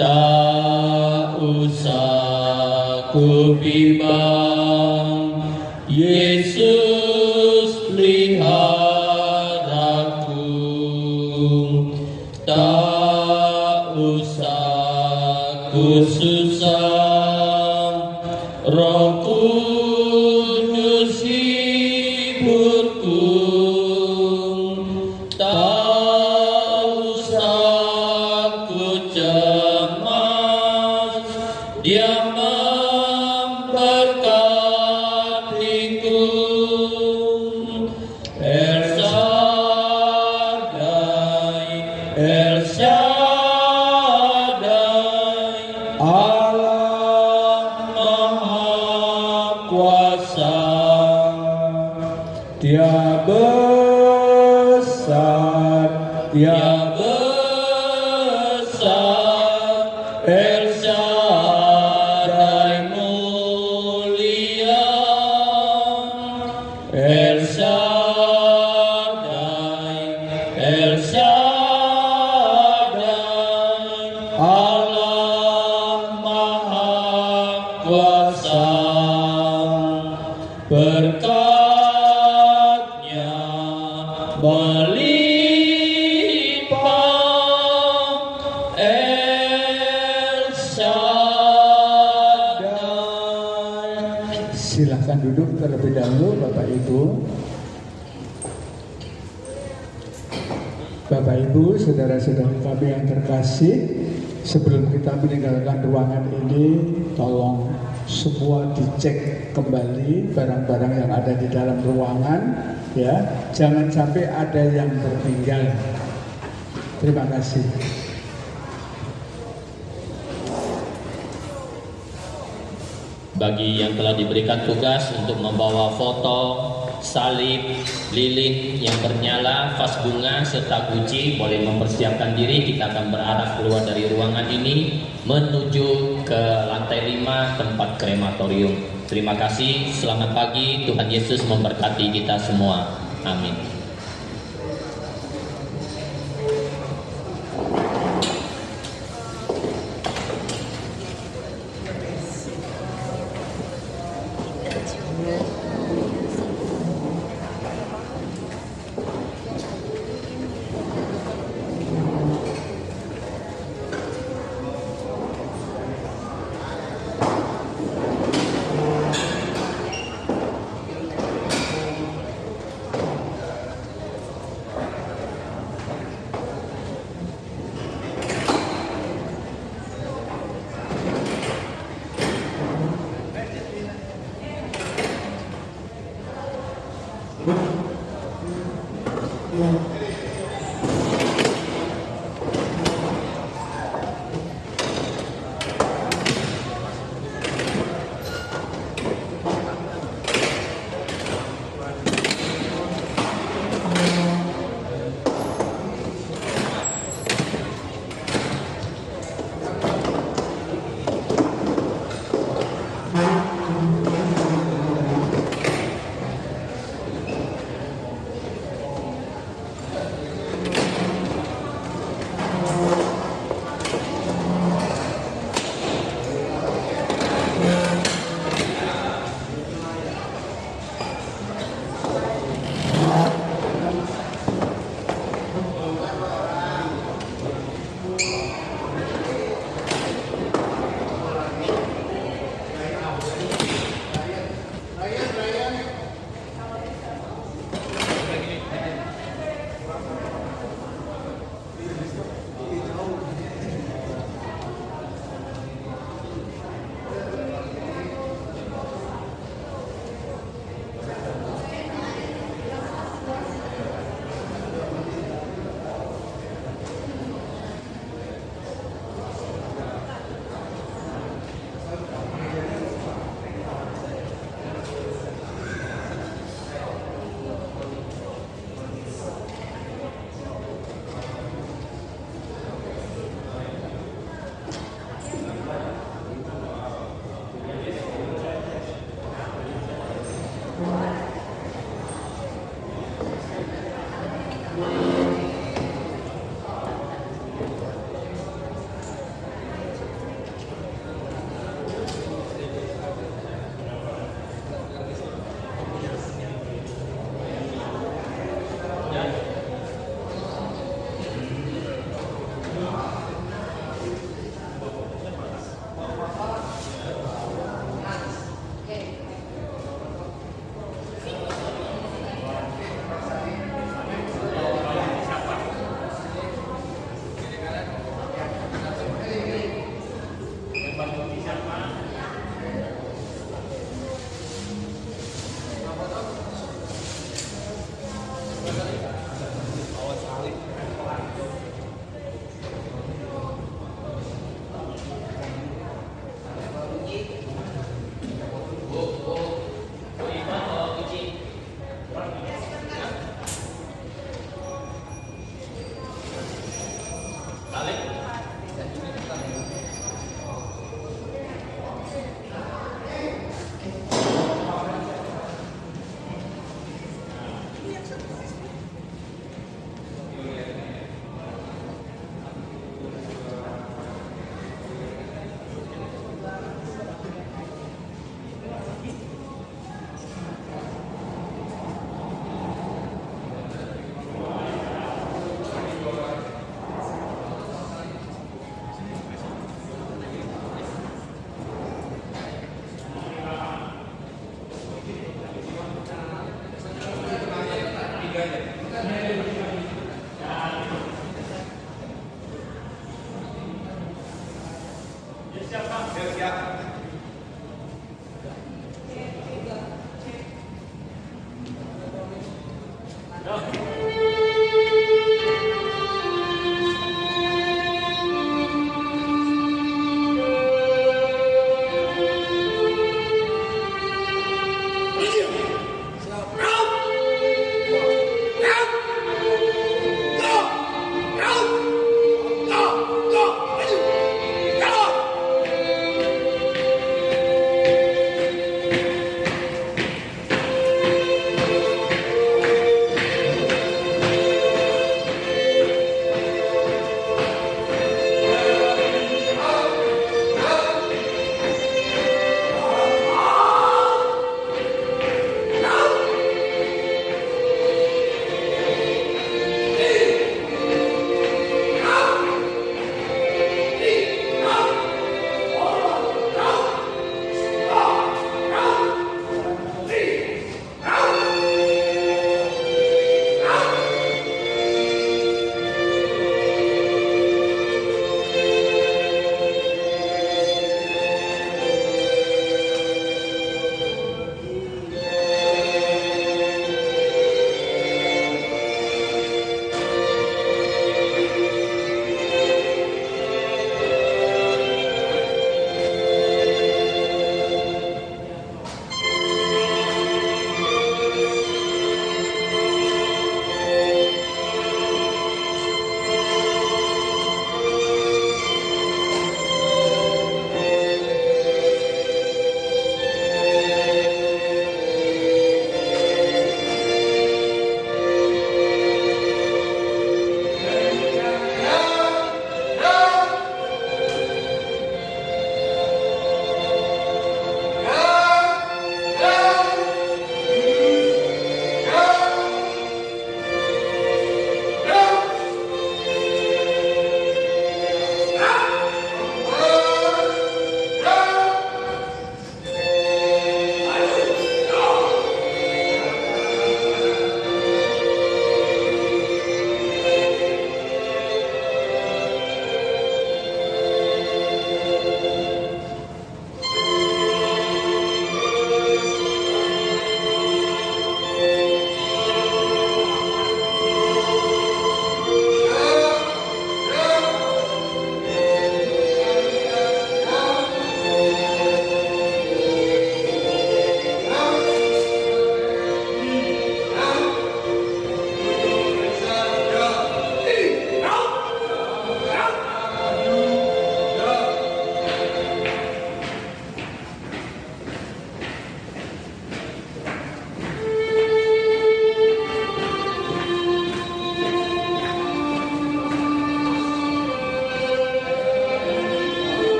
Tak usah ku bimbang, Yesus lihat aku. Tak usah ku susah, Roh Kudus hiburku. Tak usah ku cemas, Dia memberkatiku. El Shaddai, El Shaddai, Allah Maha Kuasa. Dia besar, Dia besar, El Shaddai mulia, El Shaddai, El Shaddai, Allah Maha Kuasa. Berkat-Nya melimpah, El Shaddai. Silahkan duduk terlebih dahulu Bapak Ibu. Bapak Ibu, saudara-saudara kami yang terkasih, sebelum kita meninggalkan ruangan ini, tolong semua dicek kembali barang-barang yang ada di dalam ruangan, ya. Jangan sampai ada yang tertinggal. Terima kasih. Bagi yang telah diberikan tugas untuk membawa foto salib, lilin yang bernyala, vas bunga, serta kunci. Boleh mempersiapkan diri, kita akan berarah keluar dari ruangan ini menuju ke lantai 5 tempat krematorium. Terima kasih, selamat pagi, Tuhan Yesus memberkati kita semua. Amin.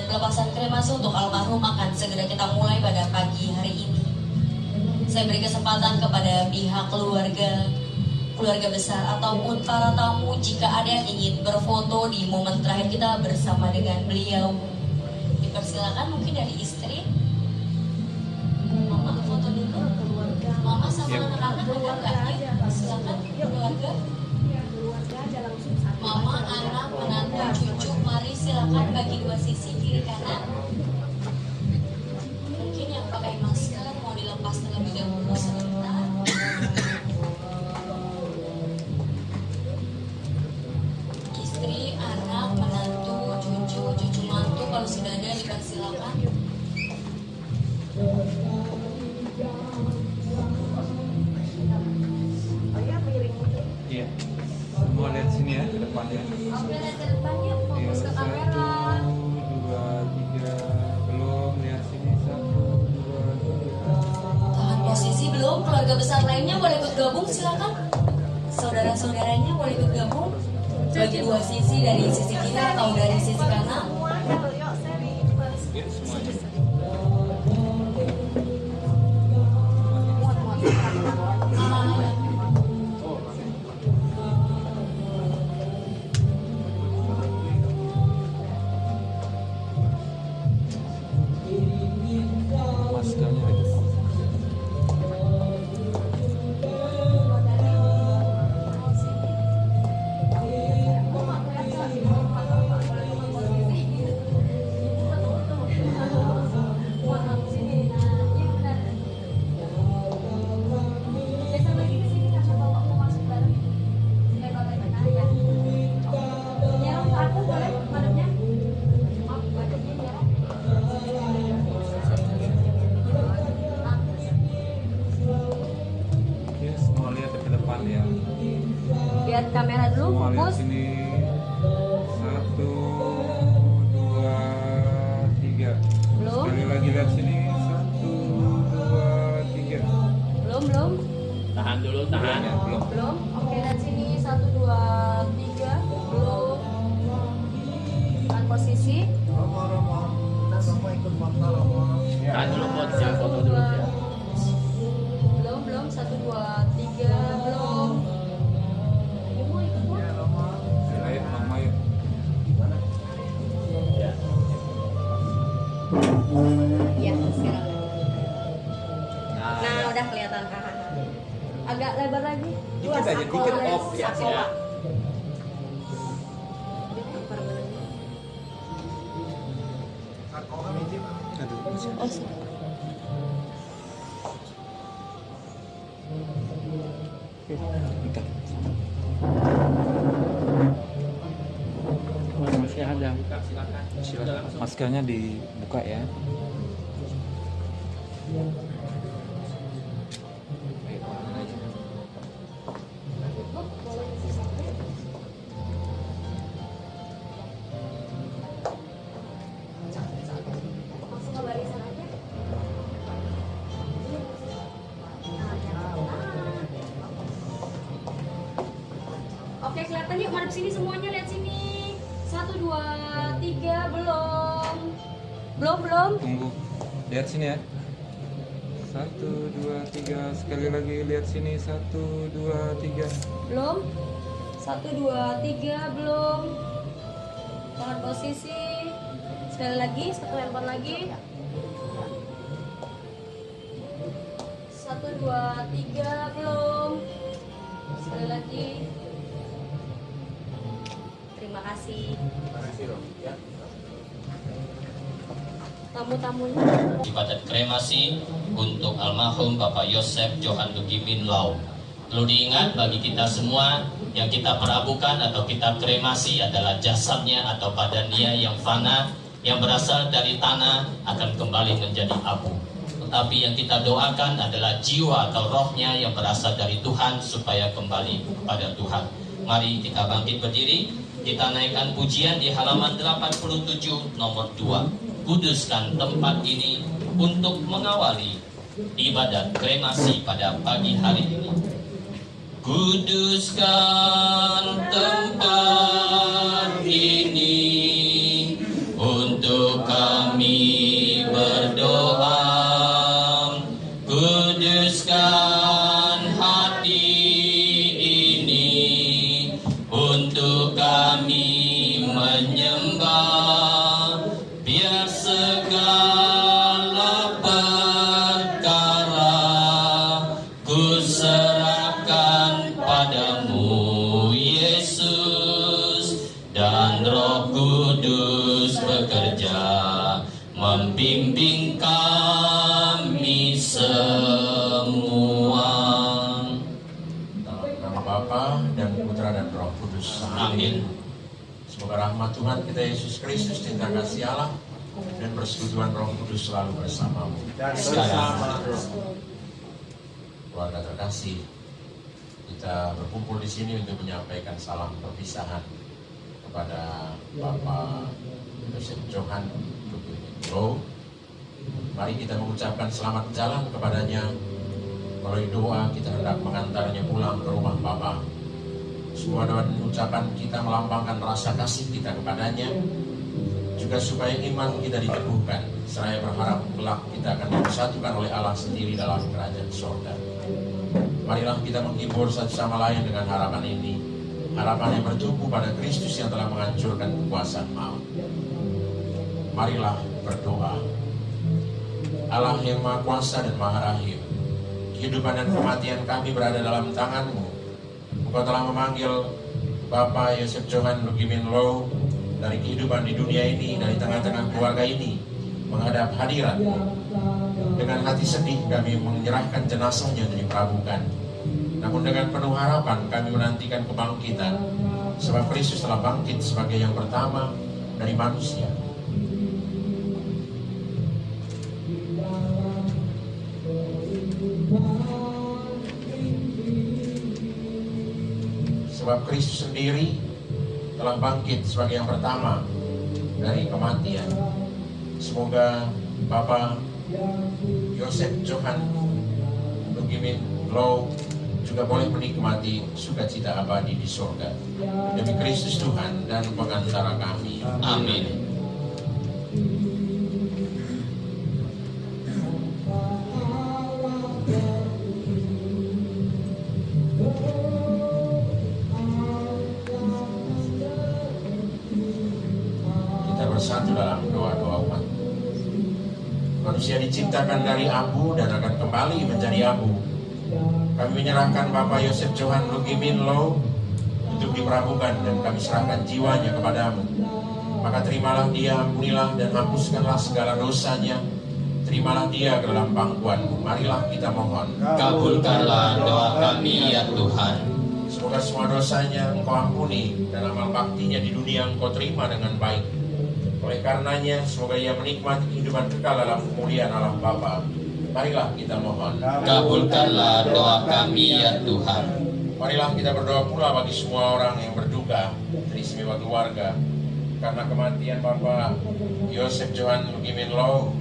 dan pelepasan kremasi untuk almarhum akan segera kita mulai pada pagi hari ini. Saya beri kesempatan kepada pihak keluarga besar ataupun para tamu jika ada yang ingin berfoto di momen terakhir kita bersama dengan beliau. Dipersilakan mungkin dari istri. Mama foto dulu. Mama sama anak-anak ada nggak? Yuk, silakan keluarga. Mama, anak, menantu, cucu, mari silakan bagi dua sisi kiri kanan. Mungkin yang pakai masker mau dilepas terlebih dahulu sebentar. Istri, anak, menantu, cucu mantu kalau sudah ada dipersilakan. Iya. Semua lihat sini ya, ke depan ya. Oke, lihat ke depan yuk, fokus ke kamera. 1, 2, 3. Belum, lihat sini. 1, 2, 3. Tahan posisi belum, keluarga besar lainnya boleh ikut gabung silakan. Saudara-saudaranya boleh ikut gabung. Bagi dua sisi, dari sisi kiri atau dari sisi kanan. Ya, semuanya. Maskernya di depan. Ya, semua lihat ke depan ya. Lihat kamera dulu, Semua lihat fokus. sini. 1, 2, 3. Belum. Sekali lagi lihat sini. 1, 2, 3. Belum. Tahan dulu, tahan. Ya, belum. Belum. Oke, lihat sini 1, 2, 3. Belum. Tahan posisi. Tahan dulu, foto, jangan foto dulu ya. Belum. 1, 2, 3. Belum. Ini mau ikut mau? Ayo, Mama yuk. Ya. Iya, sekarang. Nah, udah kelihatan. Agak lebar lagi. Dikit aja, dikit off ya. Ya. Oh, sudah. Masih ada. Silakan. Maskernya dibuka ya. Langsung ke barisan aja. Oke, kelihatan yuk, madep sini semuanya, lihat sini. 1, 2, 3, belum. Belum. Tunggu. Lihat sini ya. 1, 2, 3. Sekali lagi lihat sini. 1, 2, 3. Belum. 1, 2, 3, belum. Tahan posisi. Sekali lagi, satu handphone lagi. 1, 2, 3, belum. Sekali lagi. Terima kasih. Tamu-tamunya. Ibadat kremasi untuk almarhum Bapak Yosef Johan Lugimin Lau. Perlu diingat bagi kita semua yang kita perabukan atau kita kremasi adalah jasadnya atau badannya yang fana, yang berasal dari tanah akan kembali menjadi abu. Tetapi yang kita doakan adalah jiwa atau rohnya yang berasal dari Tuhan supaya kembali kepada Tuhan. Mari kita bangkit berdiri, kita naikkan pujian di halaman 87 nomor 2. Kuduskan tempat ini untuk mengawali ibadat kremasi pada pagi hari ini. Kuduskan tempat ini untuk segala perkara ku serahkan padamu Yesus, dan Roh Kudus bekerja membimbing kami semua. Dalam nama Bapa dan Putra dan Roh Kudus. Amin. Semoga rahmat Tuhan kita Yesus Kristus, cinta kasih Allah, dan persekutuan Roh Kudus selalu bersamamu. Keluarga terkasih, kita berkumpul di sini untuk menyampaikan salam perpisahan kepada Bapak Yosef Johan Low. Mari kita mengucapkan selamat jalan kepadanya. Melalui doa kita hendak mengantarnya pulang ke rumah Bapa. Semua doa dan ucapan kita melambangkan rasa kasih kita kepadanya, juga supaya iman kita diteguhkan, seraya berharap kelak kita akan disatukan oleh Allah sendiri dalam kerajaan surga. Marilah kita menghibur satu sama lain dengan harapan ini, harapan yang bertumbuh pada Kristus yang telah menghancurkan kekuasaan maut. Marilah berdoa. Allah yang Maha Kuasa dan Maha Rahim, kehidupan dan kematian kami berada dalam tangan-Mu. Engkau telah memanggil Bapak Yosef Johan Lugimin Low dari kehidupan di dunia ini, dari tengah-tengah keluarga ini, menghadap hadirat-Mu. Dengan hati sedih kami menyerahkan jenazahnya untuk diperabukan. Namun dengan penuh harapan kami menantikan kebangkitan, sebab Kristus telah bangkit sebagai yang pertama dari manusia. Sebab Kristus sendiri telah bangkit sebagai yang pertama dari kematian. Semoga Bapak Yosef Johan Lugimin Low juga boleh menikmati sukacita abadi di surga. Demi Kristus Tuhan dan pengantara kami. Amin. Bersatu dalam doa-doa umat. Manusia diciptakan dari abu dan akan kembali menjadi abu. Kami menyerahkan Bapak Yosef Johan Lugimin Low untuk diperabukan, dan kami serahkan jiwanya kepadamu. Maka terimalah dia, ampunilah dan hapuskanlah segala dosanya. Terimalah dia ke dalam pangkuan-Mu. Marilah kita mohon. Kabulkanlah doa kami ya Tuhan. Semoga semua dosanya Engkau ampuni dan amal baktinya di dunia Engkau terima dengan baik. Oleh karenanya, semoga ia menikmati kehidupan kekal dalam kemuliaan Allah Bapa. Marilah kita mohon. Kabulkanlah doa kami ya Tuhan. Marilah kita berdoa pula bagi semua orang yang berduka, teristimewa keluarga, karena kematian Bapak Yosef Johan Lugimin Low.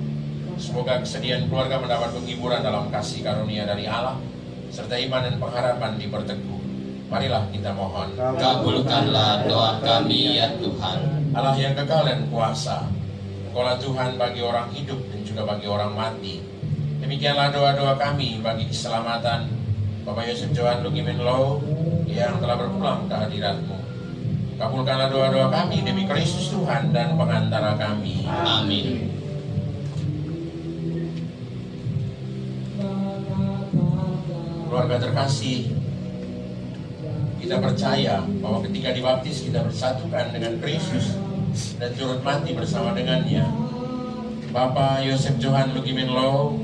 Semoga kesedihan keluarga mendapat penghiburan dalam kasih karunia dari Allah, serta iman dan pengharapan diperteguh. Marilah kita mohon. Kabulkanlah doa kami ya Tuhan. Allah yang kekal dan kuasa, Engkaulah Tuhan bagi orang hidup dan juga bagi orang mati. Demikianlah doa-doa kami bagi keselamatan Bapak Yosef Johan Lugimin Low yang telah berpulang ke hadirat-Mu. Kabulkanlah doa-doa kami demi Kristus Tuhan dan pengantara kami. Amin. Keluarga terkasih, kita percaya bahwa ketika dibaptis kita bersatukan dengan Kristus dan turut mati bersama dengannya. Bapak Yosef Johan Lugimin Low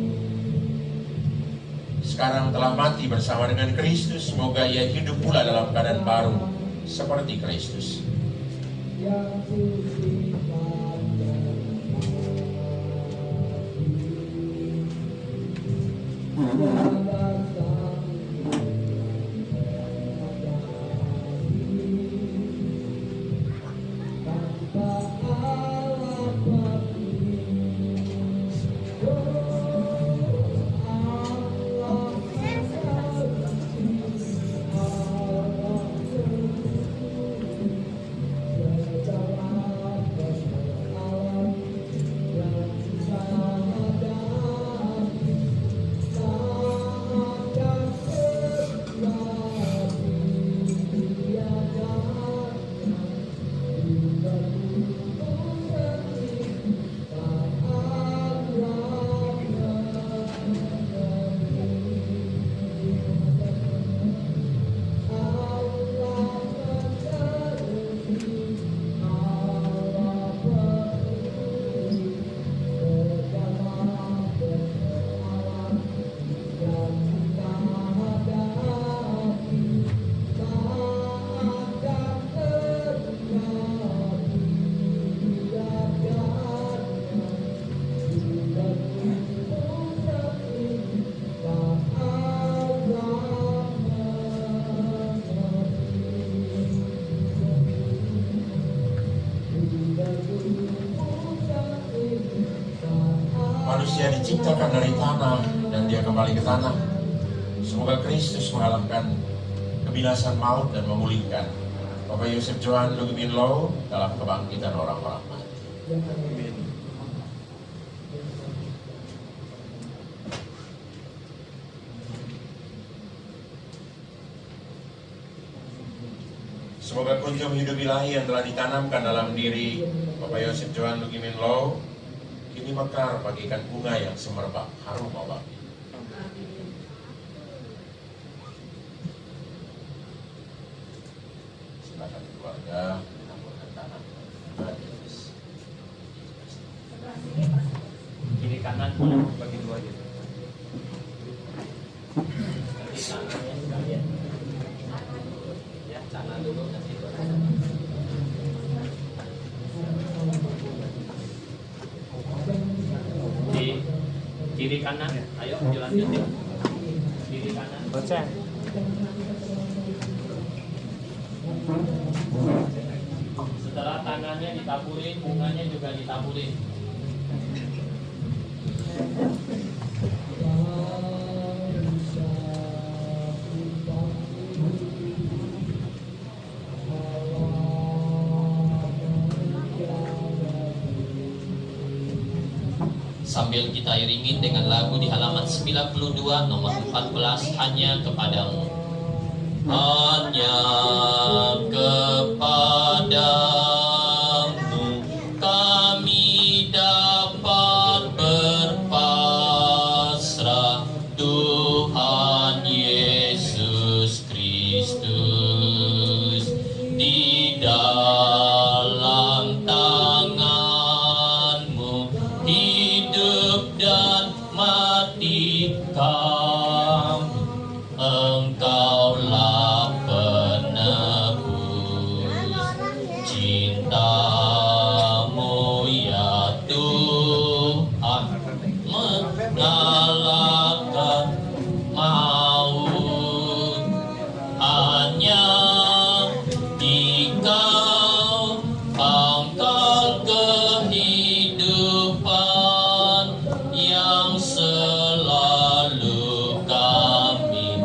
sekarang telah mati bersama dengan Kristus. Semoga ia hidup pula dalam keadaan baru seperti Kristus. manusia diciptakan dari tanah dan dia kembali ke tanah. Semoga Kristus mengalahkan kebinasan maut dan memulihkan Bapak Yosef Johan Lugimin Lau dalam kebangkitan orang-orang mati. Semoga kunjung hidup ilahi yang telah ditanamkan dalam diri Bapak Yosef Johan Lugimin Lau kini mekar bagaikan bunga yang semerbak harum wangi. Silakan keluarga menaburkan tanah bagi Kiri kanan bagi dua aja. Nanti tangannya sekalian. Ya, tangan dulu nanti di kiri kanan. Ayo dilanjutin. Kiri kanan. Baca. Setelah tangannya ditaburin, bunganya juga ditaburin. Sambil kita iringin dengan lagu di halaman 92 nomor 14, Hanya Kepadamu. Hanya kepadamu kami dapat berpasrah, Tuhan Yesus Kristus. Di dalam tangan-Mu hidup dan mati kami, Engkaulah penebus. Cinta-Mu ya Tuhan mengalahkan maut. Hanya Dikau pangkal kehidupan yang selalu kami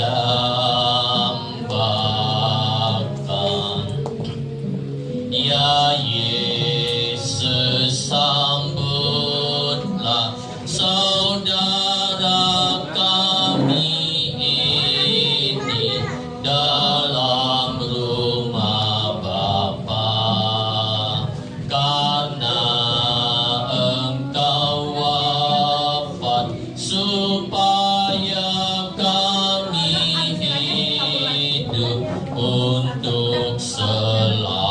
dambakan. Ya Yesus, sambutlah saudara kami ini dalam rumah Bapa, karena Engkau wafat supaya kami hidup untuk selamanya.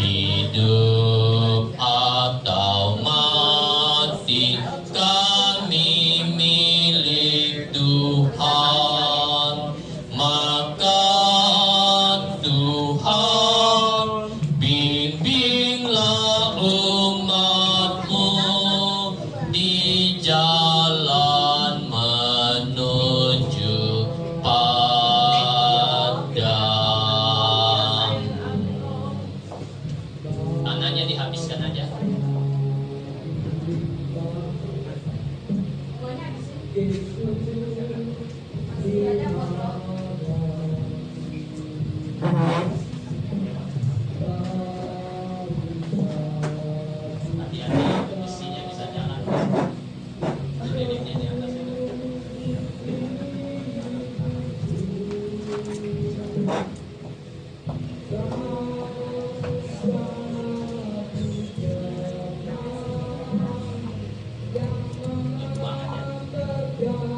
Hidup atau mati kami milik Tuhan, maka Tuhan bimbinglah umat-Mu di jalan menuju padamu. Tangannya dihabiskan aja. Hati-hati, besinya bisa jalan. Lilinnya di atas itu. Buang aja.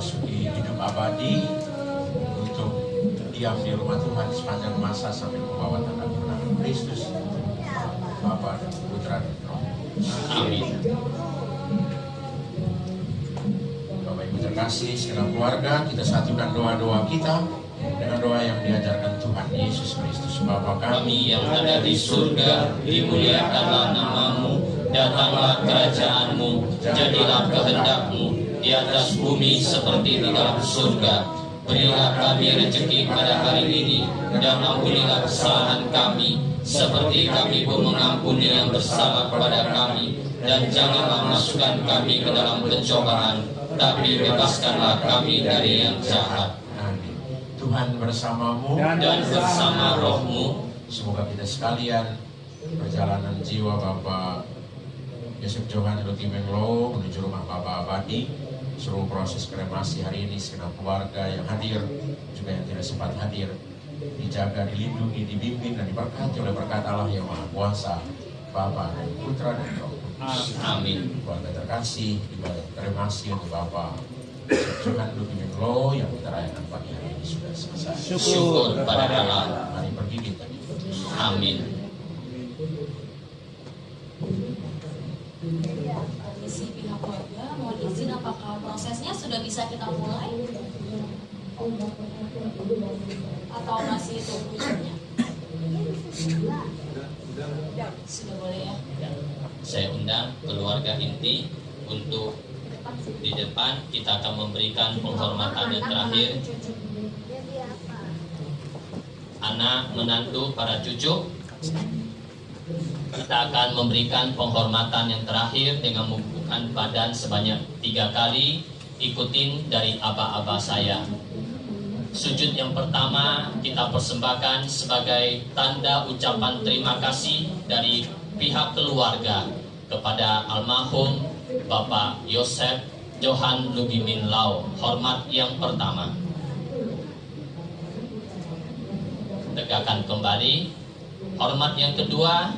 memasuki hidup abadi untuk diam di rumah Tuhan sepanjang masa sampai membawa tanda kemenangan Kristus, Bapa dan Putra dan Roh. Amin. Bapak Ibu terkasih, segenap keluarga, kita satukan doa-doa kita dengan doa yang diajarkan Tuhan Yesus Kristus. Bapa Kami yang ada di surga, dimuliakanlah namamu, datanglah kerajaan-Mu, jadilah kehendak-Mu di atas bumi seperti di dalam surga. Berilah kami rezeki pada hari ini, dan ampunilah kesalahan kami, seperti kami pun mengampuni yang bersalah kepada kami. Dan janganlah masukkan kami ke dalam pencobaan, tapi bebaskanlah kami dari yang jahat. Amin. Tuhan bersamamu Dan bersama rohmu, semoga kita sekalian perjalanan jiwa Bapak Yosef Johan Lugimin Low menuju rumah Bapa abadi, seluruh proses kremasi hari ini segenap keluarga yang hadir juga yang tidak sempat hadir dijaga, dilindungi, dibimbing dan diberkati oleh berkat Allah yang Maha Kuasa, Bapa dan Putra dan Roh Kudus. amin. Keluarga terkasih, ibadah kremasi untuk Bapak Yosef Johan Lugimin Low yang kita rayakan pagi hari ini sudah selesai. Syukur pada Allah. Mari pergi kita diputus. Amin. Misi pihak keluarga, mohon izin apakah prosesnya sudah bisa kita mulai? Atau masih tunggu jamnya? Sudah boleh ya? Saya undang keluarga inti untuk di depan. Kita akan memberikan penghormatan yang terakhir. Anak, menantu, para cucu. Kita akan memberikan penghormatan yang terakhir dengan membubuhkan badan sebanyak 3 kali. Ikutin dari aba-aba saya. Sujud yang pertama kita persembahkan sebagai tanda ucapan terima kasih dari pihak keluarga kepada almarhum Bapak Yosef Johan Lugimin Lau. Hormat yang pertama. Tegakkan kembali. Hormat yang kedua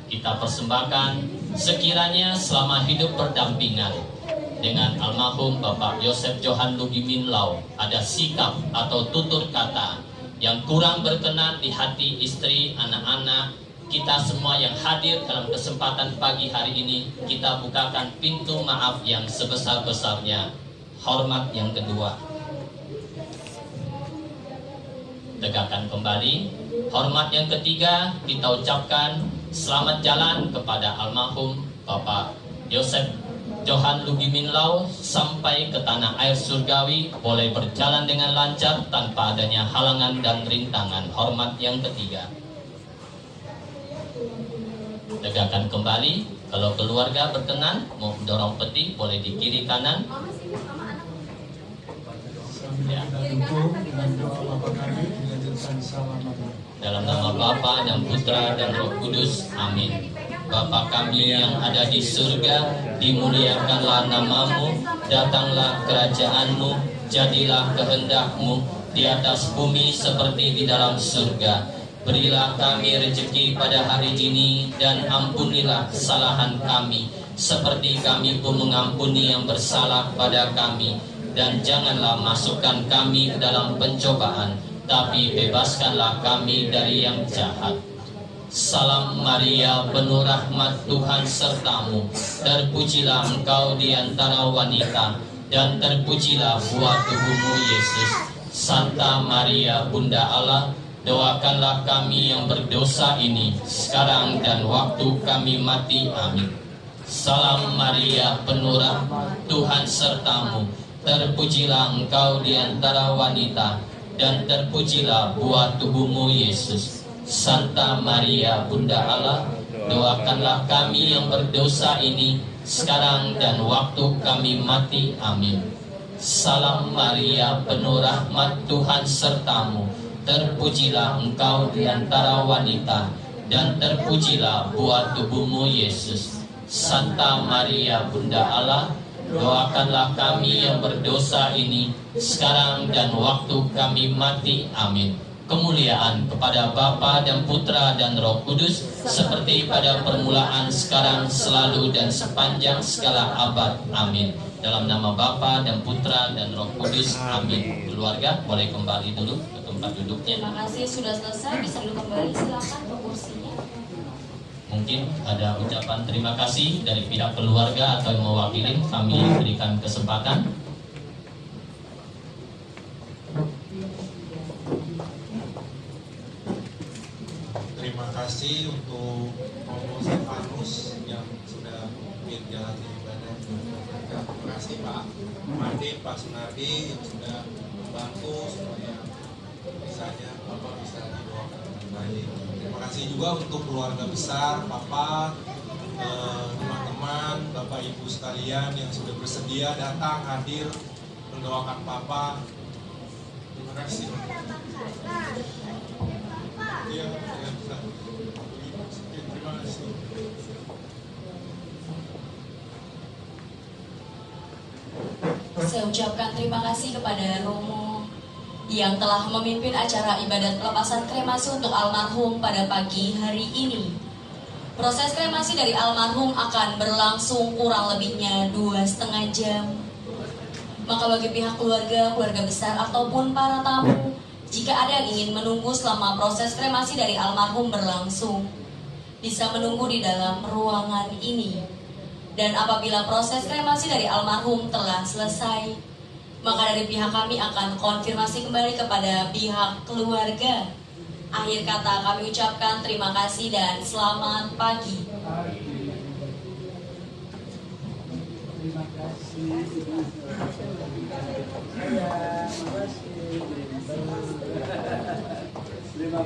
kita persembahkan sekiranya selama hidup berdampingan dengan almarhum Bapak Yosef Johan Lugimin Lau ada sikap atau tutur kata yang kurang berkenan di hati istri, anak-anak, kita semua yang hadir dalam kesempatan pagi hari ini, kita bukakan pintu maaf yang sebesar-besarnya. Hormat yang kedua. Tegakkan kembali. Hormat yang ketiga kita ucapkan selamat jalan kepada almarhum Bapak Yosef Johan Lugimin Lau sampai ke tanah air surgawi, boleh berjalan dengan lancar tanpa adanya halangan dan rintangan. Hormat yang ketiga. Tegakkan kembali. Kalau keluarga berkenan mau dorong peti, boleh di kiri kanan. Ya. Dalam nama Bapa dan Putra dan Roh Kudus. Amin. Bapa kami yang ada di surga, dimuliakanlah namamu, datanglah kerajaanmu, jadilah kehendak-Mu di atas bumi seperti di dalam surga. Berilah kami rezeki pada hari ini, dan ampunilah kesalahan kami, seperti kami pun mengampuni yang bersalah pada kami. Dan janganlah masukkan kami ke dalam pencobaan, tapi bebaskanlah kami dari yang jahat. Salam Maria, penuh rahmat, Tuhan sertamu. Terpujilah engkau di antara wanita, dan terpujilah buah tubuhmu Yesus. Santa Maria, Bunda Allah, doakanlah kami yang berdosa ini, sekarang dan waktu kami mati. Amin. Salam Maria, penuh rahmat, Tuhan sertamu. Terpujilah engkau di antara wanita, dan terpujilah buah tubuhmu Yesus. Santa Maria, Bunda Allah, doakanlah kami yang berdosa ini, sekarang dan waktu kami mati. Amin. Salam Maria, penuh rahmat, Tuhan sertamu. Terpujilah engkau di antara wanita, dan terpujilah buah tubuhmu Yesus. Santa Maria, Bunda Allah, doakanlah kami yang berdosa ini, sekarang dan waktu kami mati. Amin. Kemuliaan kepada Bapa dan Putra dan Roh Kudus, seperti pada permulaan, sekarang, selalu, dan sepanjang segala abad. Amin. Dalam nama Bapa dan Putra dan Roh Kudus. Amin. Keluarga boleh kembali dulu ke tempat duduknya. Terima kasih, sudah selesai, bisa duduk kembali, silakan ke kursinya. Mungkin ada ucapan terima kasih dari pihak keluarga atau yang mewakili, kami berikan kesempatan. Terima kasih untuk Romo Stefanus yang sudah menjalani ibadah. Terima kasih Pak Martin, Pak Sunardi yang sudah membantu supaya misalnya Bapak bisa didoakan dengan baik. Terima kasih juga untuk keluarga besar, Papa, teman-teman, Bapak Ibu sekalian yang sudah bersedia datang hadir mendoakan Papa. Terima kasih. Iya, terima kasih. Saya ucapkan terima kasih kepada Romo yang telah memimpin acara ibadat pelepasan kremasi untuk almarhum pada pagi hari ini. Proses kremasi dari almarhum akan berlangsung kurang lebihnya 2,5 jam. Maka bagi pihak keluarga besar ataupun para tamu, jika ada yang ingin menunggu selama proses kremasi dari almarhum berlangsung, bisa menunggu di dalam ruangan ini. Dan apabila proses kremasi dari almarhum telah selesai, maka dari pihak kami akan konfirmasi kembali kepada pihak keluarga. Akhir kata kami ucapkan terima kasih dan selamat pagi. Terima kasih. Terima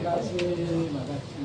kasih.